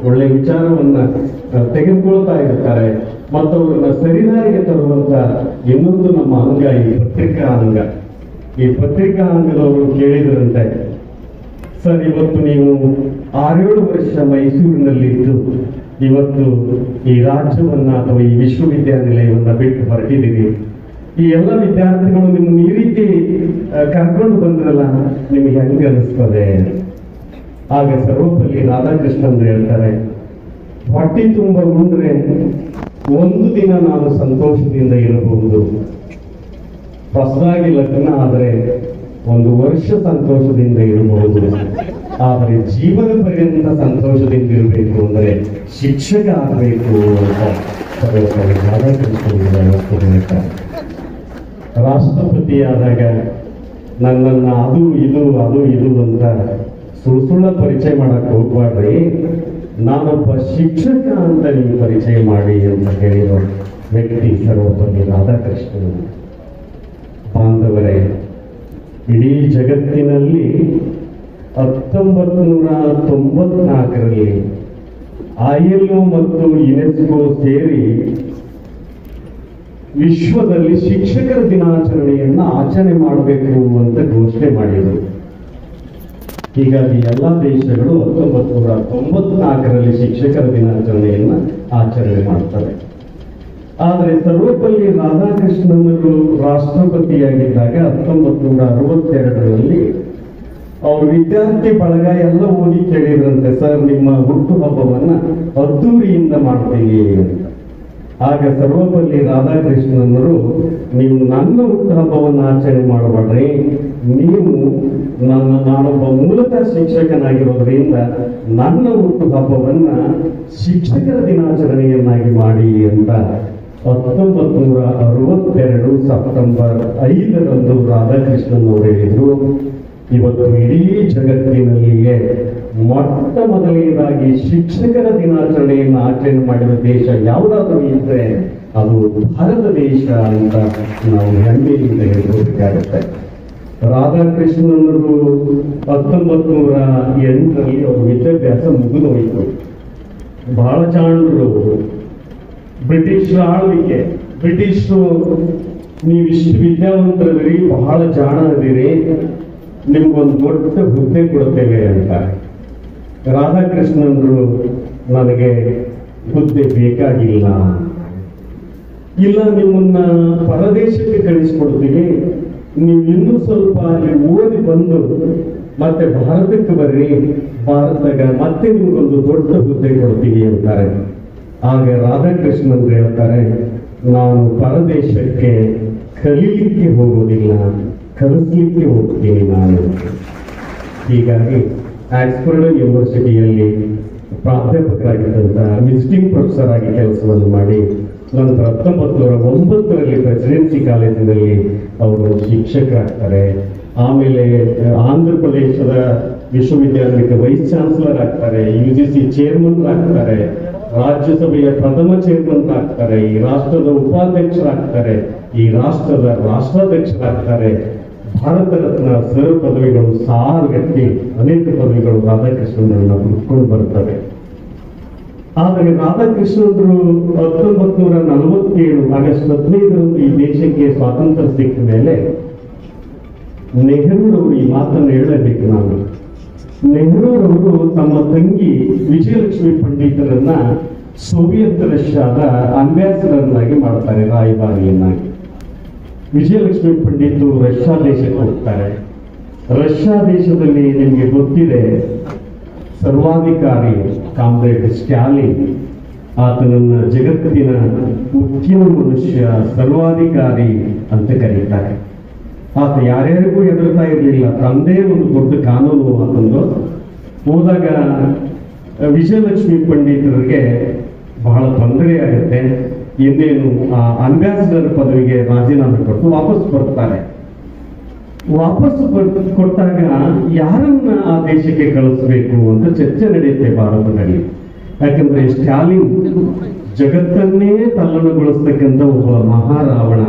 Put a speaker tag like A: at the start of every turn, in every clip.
A: ಒಳ್ಳೆ ವಿಚಾರವನ್ನ ತೆಗೆದುಕೊಳ್ತಾ ಇರ್ತಾರೆ ಮತ್ತು ಅವ್ರನ್ನ ಸರಿದಾರಿಗೆ ತರುವಂತ ಇನ್ನೊಂದು ನಮ್ಮ ಅಂಗ ಈ ಪತ್ರಿಕಾ ಅಂಗ. ಈ ಪತ್ರಿಕಾ ಅಂಗದವರು ಕೇಳಿದ್ರಂತೆ, ಸರ್ ಇವತ್ತು ನೀವು 6-7 ವರ್ಷ ಮೈಸೂರಿನಲ್ಲಿದ್ದು ಇವತ್ತು ಈ ರಾಜ್ಯವನ್ನ ಅಥವಾ ಈ ವಿಶ್ವವಿದ್ಯಾನಿಲಯವನ್ನ ಬಿಟ್ಟು ಹೊರಟಿದ್ದೀರಿ. ಈ ಎಲ್ಲ ವಿದ್ಯಾರ್ಥಿಗಳು ನಿಮ್ಮನ್ನು ಈ ರೀತಿ ಕರ್ಕೊಂಡು ಬಂದ್ರಲ್ಲ, ನಿಮಗೆ ಹೆಂಗೆ ಅನಿಸ್ತದೆ? ಆಗ ಸರ್ವಪಲ್ಲಿ ರಾಧಾಕೃಷ್ಣನ್ ಹೇಳ್ತಾರೆ, ಹೊಟ್ಟೆ ತುಂಬ ಉಂಡ್ರೆ ಒಂದು ದಿನ ನಾನು ಸಂತೋಷದಿಂದ ಇರಬಹುದು, ಹೊಸದಾಗಿ ಲಗ್ನ ಆದರೆ 1 ವರ್ಷ ಸಂತೋಷದಿಂದ ಇರಬಹುದು, ಆದರೆ ಜೀವನ ಪರ್ಯಂತ ಸಂತೋಷದಿಂದ ಇರಬೇಕು ಅಂದರೆ ಶಿಕ್ಷಕ ಆಗಬೇಕು ಅಂತ ಸರ್ವಪಲ್ಲಿ ರಾಧಾಕೃಷ್ಣನ್ ಹೇಳ್ತಾರೆ. ರಾಷ್ಟ್ರಪತಿಯಾದಾಗ ನನ್ನನ್ನ ಅದು ಇದು ಅಂತ ಸುಳ್ಳ ಪರಿಚಯ ಮಾಡಕ್ ಹೋಗ್ಬಾರ್ರಿ, ನಾನೊಬ್ಬ ಶಿಕ್ಷಕ ಅಂತ ನೀವು ಪರಿಚಯ ಮಾಡಿ ಅಂತ ಹೇಳಿರೋ ವ್ಯಕ್ತಿ ಸರ್ವಪಲ್ಲಿ ರಾಧಾಕೃಷ್ಣನ್. ಬಾಂಧವರೇ, ಇಡೀ ಜಗತ್ತಿನಲ್ಲಿ 1994ರಲ್ಲಿ ILO ಮತ್ತು ಯುನೆಸ್ಕೋ ಸೇರಿ ವಿಶ್ವದಲ್ಲಿ ಶಿಕ್ಷಕರ ದಿನಾಚರಣೆಯನ್ನ ಆಚರಣೆ ಮಾಡಬೇಕು ಅಂತ ಘೋಷಣೆ ಮಾಡಿದರು. ಹೀಗಾಗಿ ಎಲ್ಲ ದೇಶಗಳು 1994ರಲ್ಲಿ ಶಿಕ್ಷಕರ ದಿನಾಚರಣೆಯನ್ನ ಆಚರಣೆ ಮಾಡ್ತಾರೆ. ಆದರೆ ಸರ್ವಪಲ್ಲಿ ರಾಧಾಕೃಷ್ಣನರು ರಾಷ್ಟ್ರಪತಿಯಾಗಿದ್ದಾಗ 1962ರಲ್ಲಿ ಅವ್ರ ವಿದ್ಯಾರ್ಥಿ ಬಳಗ ಎಲ್ಲ ಓದಿ ಕೇಳಿದ್ರಂತೆ, ಸರ್ ನಿಮ್ಮ ಹುಟ್ಟು ಹಬ್ಬವನ್ನ ಅದ್ದೂರಿಯಿಂದ ಮಾಡ್ತೀವಿ ಅಂತ. ಆಗ ಸರ್ವಪಲ್ಲಿ ರಾಧಾಕೃಷ್ಣನರು, ನೀವು ನನ್ನ ಹುಟ್ಟು ಹಬ್ಬವನ್ನು ಆಚರಣೆ ಮಾಡಬೇಡ್ರಿ, ನೀವು ನಾನೊಬ್ಬ ಮೂಲತಃ ಶಿಕ್ಷಕನಾಗಿರೋದ್ರಿಂದ ನನ್ನ ಹುಟ್ಟು ಹಬ್ಬವನ್ನ ಶಿಕ್ಷಕರ ದಿನಾಚರಣೆಯನ್ನಾಗಿ ಮಾಡಿ ಅಂತ 1962 ಸೆಪ್ಟೆಂಬರ್ 5ರಂದು ರಾಧಾಕೃಷ್ಣನ್ ಅವರು ಹೇಳಿದ್ರು. ಇವತ್ತು ಇಡೀ ಜಗತ್ತಿನಲ್ಲಿಯೇ ಮೊಟ್ಟ ಮೊದಲನೇದಾಗಿ ಶಿಕ್ಷಕರ ದಿನಾಚರಣೆಯನ್ನು ಆಚರಣೆ ಮಾಡಿದ ದೇಶ ಯಾವುದಾದ್ರೂ ಇದ್ರೆ ಅದು ಭಾರತ ದೇಶ ಅಂತ ನಾವು ಹೆಮ್ಮೆಯಿಂದ ಹೇಳಬೇಕಾಗುತ್ತೆ. ರಾಧಾಕೃಷ್ಣನರು 1908ರಲ್ಲಿ ಅವರು ವಿದ್ಯಾಭ್ಯಾಸ ಮುಗಿದು ಹೋಯಿತು. ಬಹಳ ಜಾಣರು. ಬ್ರಿಟಿಷರ ಆಳ್ವಿಕೆ, ಬ್ರಿಟಿಷರು ನೀವಿಷ್ಟು ವಿದ್ಯಾವಂತರಿದ್ದೀರಿ, ಬಹಳ ಜಾಣ ಅದೀರಿ, ನಿಮ್ಗೊಂದು ದೊಡ್ಡ ಹುದ್ದೆ ಕೊಡ್ತೇವೆ ಅಂತ. ರಾಧಾಕೃಷ್ಣನರು, ನನಗೆ ಹುದ್ದೆ ಬೇಕಾಗಿಲ್ಲ, ಇಲ್ಲ ನಿಮ್ಮನ್ನ ಪರದೇಶಕ್ಕೆ ಕಳಿಸ್ಕೊಡ್ತೀವಿ, ನೀವು ಇನ್ನೂ ಸ್ವಲ್ಪ ಅಲ್ಲಿ ಓದಿ ಬಂದು ಮತ್ತೆ ಭಾರತಕ್ಕೆ ಬರ್ರಿ, ಭಾರತದಾಗ ಮತ್ತೆ ನಿಮ್ಗೊಂದು ದೊಡ್ಡ ಹುದ್ದೆ ಕೊಡ್ತೀವಿ ಅಂತಾರೆ. ಆಗ ರಾಧಾಕೃಷ್ಣನ್ ಹೇಳ್ತಾರೆ, ನಾನು ಪರದೇಶಕ್ಕೆ ಕಲೀಲಿಕ್ಕೆ ಹೋಗೋದಿಲ್ಲ, ಕಲಿಸ್ಲಿಕ್ಕೆ ಹೋಗ್ತೀನಿ ನಾನು. ಹೀಗಾಗಿ ಆಕ್ಸ್ಫರ್ಡ್ ಯೂನಿವರ್ಸಿಟಿಯಲ್ಲಿ ಪ್ರಾಧ್ಯಾಪಕರಾಗಿದ್ದಂತ ವಿಸಿಟಿಂಗ್ ಪ್ರೊಫೆಸರ್ ಆಗಿ ಕೆಲಸವನ್ನು ಮಾಡಿ ನಂತರ 1909ರಲ್ಲಿ ಪ್ರೆಸಿಡೆನ್ಸಿ ಕಾಲೇಜಿನಲ್ಲಿ ಅವರು ಶಿಕ್ಷಕರಾಗ್ತಾರೆ. ಆಮೇಲೆ ಆಂಧ್ರ ಪ್ರದೇಶದ ವಿಶ್ವವಿದ್ಯಾಲಯಕ್ಕೆ ವೈಸ್ ಚಾನ್ಸಲರ್ ಆಗ್ತಾರೆ, UGC ಚೇರ್ಮನ್ ಆಗ್ತಾರೆ, ರಾಜ್ಯಸಭೆಯ ಪ್ರಥಮ ಚೇರ್ಮನ್ ಆಗ್ತಾರೆ, ಈ ರಾಷ್ಟ್ರದ ಉಪಾಧ್ಯಕ್ಷರಾಗ್ತಾರೆ, ಈ ರಾಷ್ಟ್ರದ ರಾಷ್ಟ್ರಾಧ್ಯಕ್ಷರಾಗ್ತಾರೆ. ಭಾರತ ರತ್ನ ಸರ್ ಪದವಿಗಳು 6 ವ್ಯಕ್ತಿ, ಅನೇಕ ಪದವಿಗಳು ರಾಧಾಕೃಷ್ಣನನ್ನ ಹುಡ್ಕೊಂಡು ಬರ್ತವೆ. ಆದರೆ ರಾಧಾಕೃಷ್ಣನರು 1947 ಆಗಸ್ಟ್ 15ರಂದು ಈ ದೇಶಕ್ಕೆ ಸ್ವಾತಂತ್ರ್ಯ ಸಿಕ್ಕ ಮೇಲೆ ನೆಹರೂರವರು ಈ ಮಾತನ್ನು ಹೇಳಬೇಕು. ನಾನು ನೆಹರೂರವರು ತಮ್ಮ ತಂಗಿ ವಿಜಯಲಕ್ಷ್ಮಿ ಪಂಡಿತರನ್ನ ಸೋವಿಯತ್ ರಷ್ಯಾದ ಅಂಬಾಸಿಡರ್ನಾಗಿ ಮಾಡ್ತಾರೆ, ರಾಯಭಾರಿಯನ್ನಾಗಿ. ವಿಜಯಲಕ್ಷ್ಮಿ ಪಂಡಿತ್ ರಷ್ಯಾ ದೇಶಕ್ಕೆ ಹೋಗ್ತಾರೆ. ರಷ್ಯಾ ದೇಶದಲ್ಲಿ ನಿಮಗೆ ಗೊತ್ತಿದೆ, ಸರ್ವಾಧಿಕಾರಿ ಕಾಮ್ರೇಡ್ ಸ್ಟಾಲಿನ್ ಆತನನ್ನ ಜಗತ್ತಿನ ಉಕ್ಕಿನ ಮನುಷ್ಯ, ಸರ್ವಾಧಿಕಾರಿ ಅಂತ ಕರೀತಾರೆ. ಆತ ಯಾರ್ಯಾರಿಗೂ ಹೆದರ್ತಾ ಇರಲಿಲ್ಲ, ತಂದೇ ಒಂದು ದೊಡ್ಡ ಕಾನೂನು ಆತಂದು. ಹೋದಾಗ ವಿಜಯಲಕ್ಷ್ಮಿ ಪಂಡಿತರಿಗೆ ಬಹಳ ತೊಂದರೆ ಆಗುತ್ತೆ. ಇನ್ನೇನು ಆ ಅಂಬಾಸಿಡರ್ ಪದವಿಗೆ ರಾಜೀನಾಮೆ ಕೊಟ್ಟು ವಾಪಸ್ ಬರ್ತಾರೆ. ವಾಪಸ್ ಕೊಟ್ಟಾಗ ಯಾರನ್ನ ಆ ದೇಶಕ್ಕೆ ಕಳಿಸ್ಬೇಕು ಅಂತ ಚರ್ಚೆ ನಡೆಯುತ್ತೆ ಭಾರತದಲ್ಲಿ. ಯಾಕಂದ್ರೆ ಸ್ಟಾಲಿನ್ ಜಗತ್ತನ್ನೇ ತಲ್ಲಣಗೊಳಿಸ್ತಕ್ಕಂಥ ಒಬ್ಬ ಮಹಾರಾವಣ,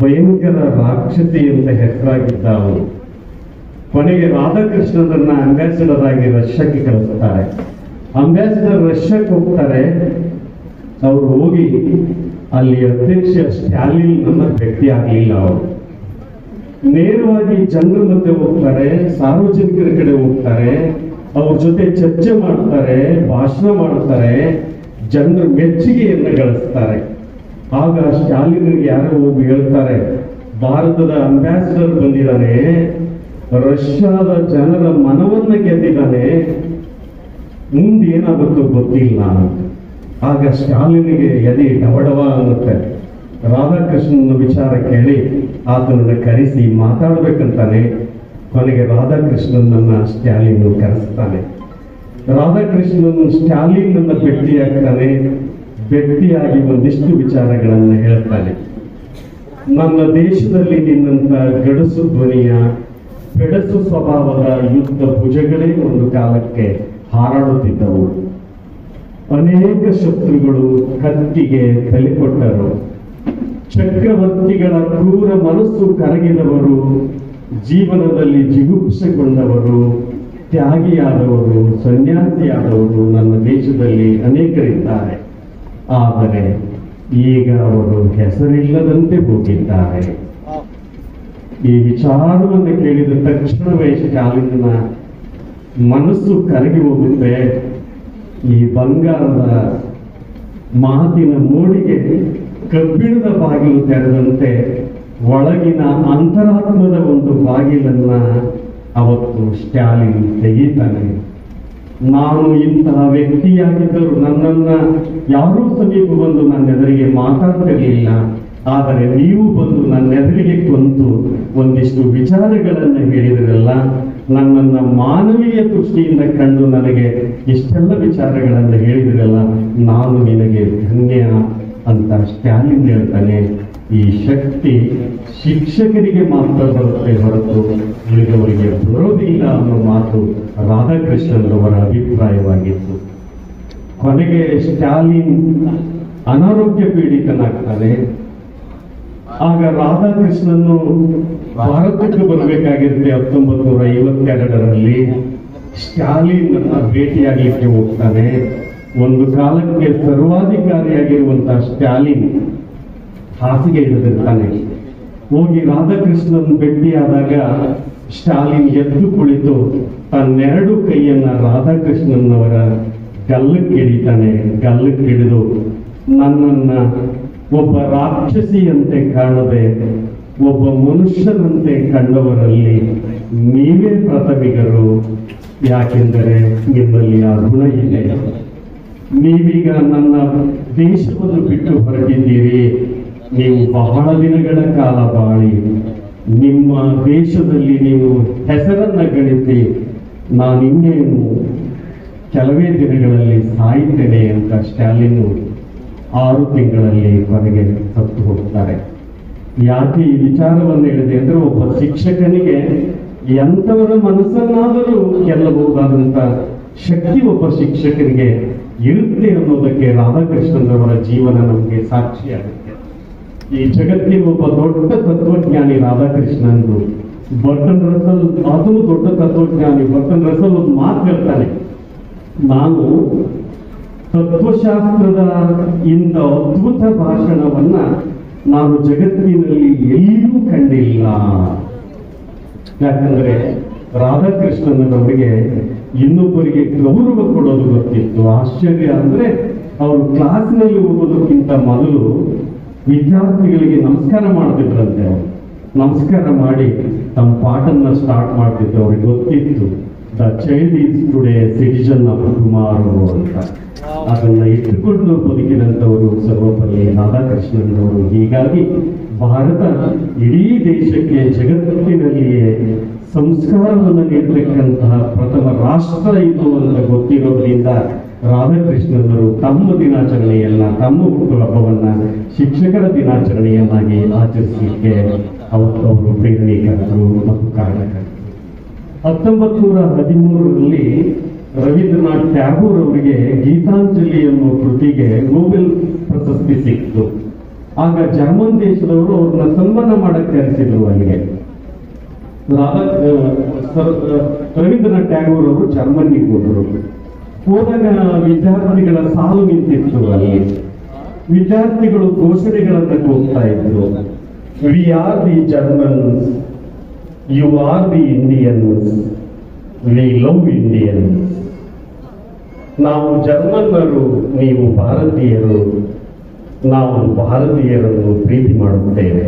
A: ಭಯಂಕರ ರಾಕ್ಷಸಿ ಅಂತ ಹೆಸರಾಗಿದ್ದ ಅವನು. ಕೊನೆಗೆ ರಾಧಾಕೃಷ್ಣನನ್ನ ಅಂಬಾಸಿಡರ್ ಆಗಿ ರಷ್ಯಾಕ್ಕೆ ಕಳಿಸ್ತಾರೆ. ಅಂಬಾಸಿಡರ್ ರಷ್ಯಾಕ್ಕೆ ಹೋಗ್ತಾರೆ. ಅವರು ಹೋಗಿ ಅಲ್ಲಿ ಅಧ್ಯಕ್ಷ ಸ್ಟಾಲಿನ್ ನನ್ನ ಭೇಟಿ ಆಗಲಿಲ್ಲ. ಅವರು ನೇರವಾಗಿ ಜನರ ಮಧ್ಯೆ ಹೋಗ್ತಾರೆ, ಸಾರ್ವಜನಿಕರ ಕಡೆ ಹೋಗ್ತಾರೆ, ಅವ್ರ ಜೊತೆ ಚರ್ಚೆ ಮಾಡ್ತಾರೆ, ಭಾಷಣ ಮಾಡ್ತಾರೆ, ಜನರ ಮೆಚ್ಚುಗೆಯನ್ನು ಗಳಿಸ್ತಾರೆ. ಆಗ ಸ್ಟಾಲಿನ್ಗೆ ಯಾರೋ ಹೋಗಿ ಹೇಳ್ತಾರೆ, ಭಾರತದ ಅಂಬಾಸಿಡರ್ ಬಂದಿದ್ದಾನೆ, ರಷ್ಯಾದ ಜನರ ಮನವನ್ನ ಗೆದ್ದಿದ್ದಾನೆ, ಮುಂದೇನಾಗುತ್ತೋ ಗೊತ್ತಿಲ್ಲ. ಆಗ ಸ್ಟಾಲಿನ್ಗೆ ಎದೆ ಡವಡವ ಅನ್ನುತ್ತೆ. ರಾಧಾಕೃಷ್ಣನ ವಿಚಾರ ಕೇಳಿ ಆತನನ್ನ ಕರೆಸಿ ಮಾತಾಡ್ಬೇಕಂತಾನೆ. ಕೊನೆಗೆ ರಾಧಾಕೃಷ್ಣನನ್ನ ಸ್ಟಾಲಿನ್ ಕರೆಸ್ತಾನೆ. ರಾಧಾಕೃಷ್ಣನ್ ಸ್ಟಾಲಿನ್ ಭೇಟಿಯಾಗ್ತಾನೆ. ಭೇಟಿಯಾಗಿ ಒಂದಿಷ್ಟು ವಿಚಾರಗಳನ್ನ ಹೇಳ್ತಾನೆ. ನನ್ನ ದೇಶದಲ್ಲಿ ನಿನ್ನಂತ ಗಡಸು ಧ್ವನಿಯ ಬೆಡಸು ಸ್ವಭಾವದ ಯುದ್ಧ ಭುಜಗಳೇ ಒಂದು ಕಾಲಕ್ಕೆ ಹಾರಾಡುತ್ತಿದ್ದವು. ಅನೇಕ ಶತ್ರುಗಳು ಕತ್ತಿಗೆ ತಲೆ ಕೊಟ್ಟರು. ಚಕ್ರವರ್ತಿಗಳ ಕ್ರೂರ ಮನಸ್ಸು ಕರಗಿದವರು, ಜೀವನದಲ್ಲಿ ಜಿಗುಪ್ಸೆಗೊಂಡವರು, ತ್ಯಾಗಿಯಾದವರು, ಸನ್ಯಾಸಿಯಾದವರು ನನ್ನ ದೇಶದಲ್ಲಿ ಅನೇಕರಿದ್ದಾರೆ. ಆದರೆ ಈಗ ಅವರು ಹೆಸರಿಲ್ಲದಂತೆ ಹೋಗಿದ್ದಾರೆ. ಈ ವಿಚಾರವನ್ನು ಕೇಳಿದ ತಕ್ಷಣವೇ ಸ್ಟಾಲಿನ್ನ ಮನಸ್ಸು ಕರಗಿ ಹೋಗುತ್ತೆ. ಈ ಬಂಗಾರದ ಮಾತಿನ ಮೋಡಿಗೆ ಕಬ್ಬಿಣದ ಬಾಗಿಲು ತೆರೆದಂತೆ ಒಳಗಿನ ಅಂತರಾತ್ಮದ ಒಂದು ಬಾಗಿಲನ್ನ ಅವತ್ತು ಸ್ಟಾಲಿನ್ ತೆಗೀತಾನೆ. ನಾನು ಇಂತಹ ವ್ಯಕ್ತಿಯಾಗಿದ್ದರೂ ನನ್ನನ್ನ ಯಾರೂ ಸಮೀಪ ಬಂದು ನನ್ನ ಎದುರಿಗೆ ಮಾತಾಡ್ತಿರ್ಲಿಲ್ಲ. ಆದರೆ ನೀವು ಬಂದು ನನ್ನ ಎದುರಿಗೆ ಕುಂತು ಒಂದಿಷ್ಟು ವಿಚಾರಗಳನ್ನು ಹೇಳಿದ್ರಲ್ಲ, ನನ್ನನ್ನ ಮಾನವೀಯ ದೃಷ್ಟಿಯಿಂದ ಕಂಡು ನನಗೆ ಇಷ್ಟೆಲ್ಲ ವಿಚಾರಗಳನ್ನು ಹೇಳಿದ್ರಲ್ಲ, ನಾನು ನಿನಗೆ ಧನ್ಯ ಅಂತ ಸ್ಟಾಲಿನ್ ಹೇಳ್ತಾನೆ. ಈ ಶಕ್ತಿ ಶಿಕ್ಷಕರಿಗೆ ಮಾತ್ರ ಬರುತ್ತೆ ಹೊರತು ಉಳಿದವರಿಗೆ ಬರೋದಿಲ್ಲ ಅನ್ನೋ ಮಾತು ರಾಧಾಕೃಷ್ಣನ್ ಅವರ ಅಭಿಪ್ರಾಯವಾಗಿತ್ತು. ಕೊನೆಗೆ ಸ್ಟಾಲಿನ್ ಅನಾರೋಗ್ಯ ಪೀಡಿತನಾಗ್ತಾನೆ. ಆಗ ರಾಧಾಕೃಷ್ಣನ್ನು ಭಾರತಕ್ಕೆ ಬರಬೇಕಾಗಿರುತ್ತೆ 1952ರಲ್ಲಿ. ಸ್ಟಾಲಿನ್ ಭೇಟಿಯಾಗಲಿಕ್ಕೆ ಹೋಗ್ತಾನೆ. ಒಂದು ಕಾಲಕ್ಕೆ ಸರ್ವಾಧಿಕಾರಿಯಾಗಿರುವಂತಹ ಸ್ಟಾಲಿನ್ ಹಾಸಿಗೆ ಹಿಡಿದಿರ್ತಾನೆ. ಹೋಗಿ ರಾಧಾಕೃಷ್ಣನ್ ಭೇಟಿಯಾದಾಗ ಸ್ಟಾಲಿನ್ ಎದ್ದು ಕುಳಿತು ತನ್ನೆರಡು ಕೈಯನ್ನ ರಾಧಾಕೃಷ್ಣನ್ ಗಲ್ಲಕ್ಕೆ ಹಿಡಿತಾನೆ. ಗಲ್ಲಕ್ಕೆ ಹಿಡಿದು, ನನ್ನನ್ನ ಒಬ್ಬ ರಾಕ್ಷಸಿಯಂತೆ ಕಾಣದೆ ಒಬ್ಬ ಮನುಷ್ಯನಂತೆ ಕಂಡವರಲ್ಲಿ ನೀವೇ ಪ್ರಥಮಿಗರು. ಯಾಕೆಂದರೆ ನಿಮ್ಮಲ್ಲಿ ಆ ಋಣ ಇದೆ. ನೀವೀಗ ನನ್ನ ದೇಶವನ್ನು ಬಿಟ್ಟು ಹೊರಟಿದ್ದೀರಿ. ನೀವು ಬಹಳ ದಿನಗಳ ಕಾಲ ಬಾಳಿ ನಿಮ್ಮ ದೇಶದಲ್ಲಿ ನೀವು ಹೆಸರನ್ನ ಗಳಿಸಿ ನಾನಿನ್ನೇನು ಕೆಲವೇ ದಿನಗಳಲ್ಲಿ ಸಾಯ್ತೇನೆ ಅಂತ ಸ್ಟಾಲಿನ್ 6 ತಿಂಗಳಲ್ಲಿ ಕೊನೆಗೆ ಸತ್ತು ಹೋಗ್ತಾರೆ. ಯಾಕೆ ಈ ವಿಚಾರವನ್ನು ಹೇಳಿದೆ ಅಂದ್ರೆ, ಒಬ್ಬ ಶಿಕ್ಷಕನಿಗೆ ಎಂಥವರ ಮನಸ್ಸನ್ನಾದರೂ ಗೆಲ್ಲಬಹುದಾದಂತ ಶಕ್ತಿ ಒಬ್ಬ ಶಿಕ್ಷಕನಿಗೆ ಇರುತ್ತೆ ಅನ್ನೋದಕ್ಕೆ ರಾಧಾಕೃಷ್ಣನ್ ಅವರ ಜೀವನ ನಮಗೆ ಸಾಕ್ಷಿಯಾಗುತ್ತೆ. ಈ ಜಗತ್ತಿನ ಒಬ್ಬ ದೊಡ್ಡ ತತ್ವಜ್ಞಾನಿ ರಾಧಾಕೃಷ್ಣನ್ರು. ಬರ್ಟನ್ ರಸಲ್ ಅದು ದೊಡ್ಡ ತತ್ವಜ್ಞಾನಿ. ಬರ್ಟನ್ ರಸಲ್ ಒಂದು ಮಾತು ಹೇಳ್ತಾನೆ, ನಾನು ತತ್ವಶಾಸ್ತ್ರದ ಇಂಥ ಅದ್ಭುತ ಭಾಷಣವನ್ನ ನಾನು ಜಗತ್ತಿನಲ್ಲಿ ಎಲ್ಲಿಯೂ ಕಂಡಿಲ್ಲ. ಯಾಕಂದ್ರೆ ರಾಧಾಕೃಷ್ಣನ್ ಅವರಿಗೆ ಇನ್ನೊಬ್ಬರಿಗೆ ಗೌರವ ಕೊಡೋದು ಗೊತ್ತಿತ್ತು. ಆಶ್ಚರ್ಯ ಅಂದ್ರೆ ಅವರು ಕ್ಲಾಸ್ನಲ್ಲಿ ಹೋಗೋದಕ್ಕಿಂತ ಮೊದಲು ವಿದ್ಯಾರ್ಥಿಗಳಿಗೆ ನಮಸ್ಕಾರ ಮಾಡ್ತಿದ್ರಂತೆ. ಅವರು ನಮಸ್ಕಾರ ಮಾಡಿ ತಮ್ಮ ಪಾಠನ್ನ ಸ್ಟಾರ್ಟ್ ಮಾಡ್ತಿದ್ರು. ಅವ್ರಿಗೆ ಗೊತ್ತಿತ್ತು, the child is today citizen of tomorrow ಅಂತ. ಅದನ್ನ ಇಟ್ಟುಕೊಂಡು ಬದುಕಿದಂಥವರು ಸರ್ವಪಲ್ಲಿ ರಾಧಾಕೃಷ್ಣನ್ ಅವರು. ಹೀಗಾಗಿ ಭಾರತ ಇಡೀ ದೇಶಕ್ಕೆ ಜಗತ್ತಿನಲ್ಲಿಯೇ ಸಂಸ್ಕಾರವನ್ನು ನೀಡತಕ್ಕಂತಹ ಪ್ರಥಮ ರಾಷ್ಟ್ರ ಇದು ಅಂತ ಗೊತ್ತಿರೋದ್ರಿಂದ ರಾಧಾಕೃಷ್ಣನವರು ತಮ್ಮ ದಿನಾಚರಣೆಯನ್ನ, ತಮ್ಮ ಹುಟ್ಟುಹಬ್ಬವನ್ನ ಶಿಕ್ಷಕರ ದಿನಾಚರಣೆಯನ್ನಾಗಿ ಆಚರಿಸಲಿಕ್ಕೆ ಅವತ್ತು ಅವರು ಪ್ರೇರಣೀಕರ್ತರು ಮತ್ತು ಕಾರಣಕರ್ತರು. 1913ರಲ್ಲಿ ರವೀಂದ್ರನಾಥ್ ಟ್ಯಾಗೋರ್ ಅವರಿಗೆ ಗೀತಾಂಜಲಿ ಅನ್ನೋ ಕೃತಿಗೆ ನೋಬೆಲ್ ಪ್ರಶಸ್ತಿ ಸಿಕ್ತು. ಆಗ ಜರ್ಮನ್ ದೇಶದವರು ಅವ್ರನ್ನ ಸನ್ಮಾನ ಮಾಡಕ್ಕೆ ಕರೆಸಿದ್ರು. ಅಲ್ಲಿಗೆ ರವೀಂದ್ರನಾಥ್ ಟ್ಯಾಗೋರ್ ಅವರು ಜರ್ಮನಿಗೆ ಹೋದರು. ಹೋದಾಗ ವಿದ್ಯಾರ್ಥಿಗಳ ಸಾಲು ನಿಂತಿತ್ತು. ಅಲ್ಲಿ ವಿದ್ಯಾರ್ಥಿಗಳು ಘೋಷಣೆಗಳನ್ನು ಕೂಗ್ತಾ ಇದ್ರು. We are the Germans, you are the Indians, we love Indians. ನಾವು ಜರ್ಮನ್ನರು, ನೀವು ಭಾರತೀಯರು, ನಾವು ಭಾರತೀಯರನ್ನು ಪ್ರೀತಿ ಮಾಡುತ್ತೇವೆ.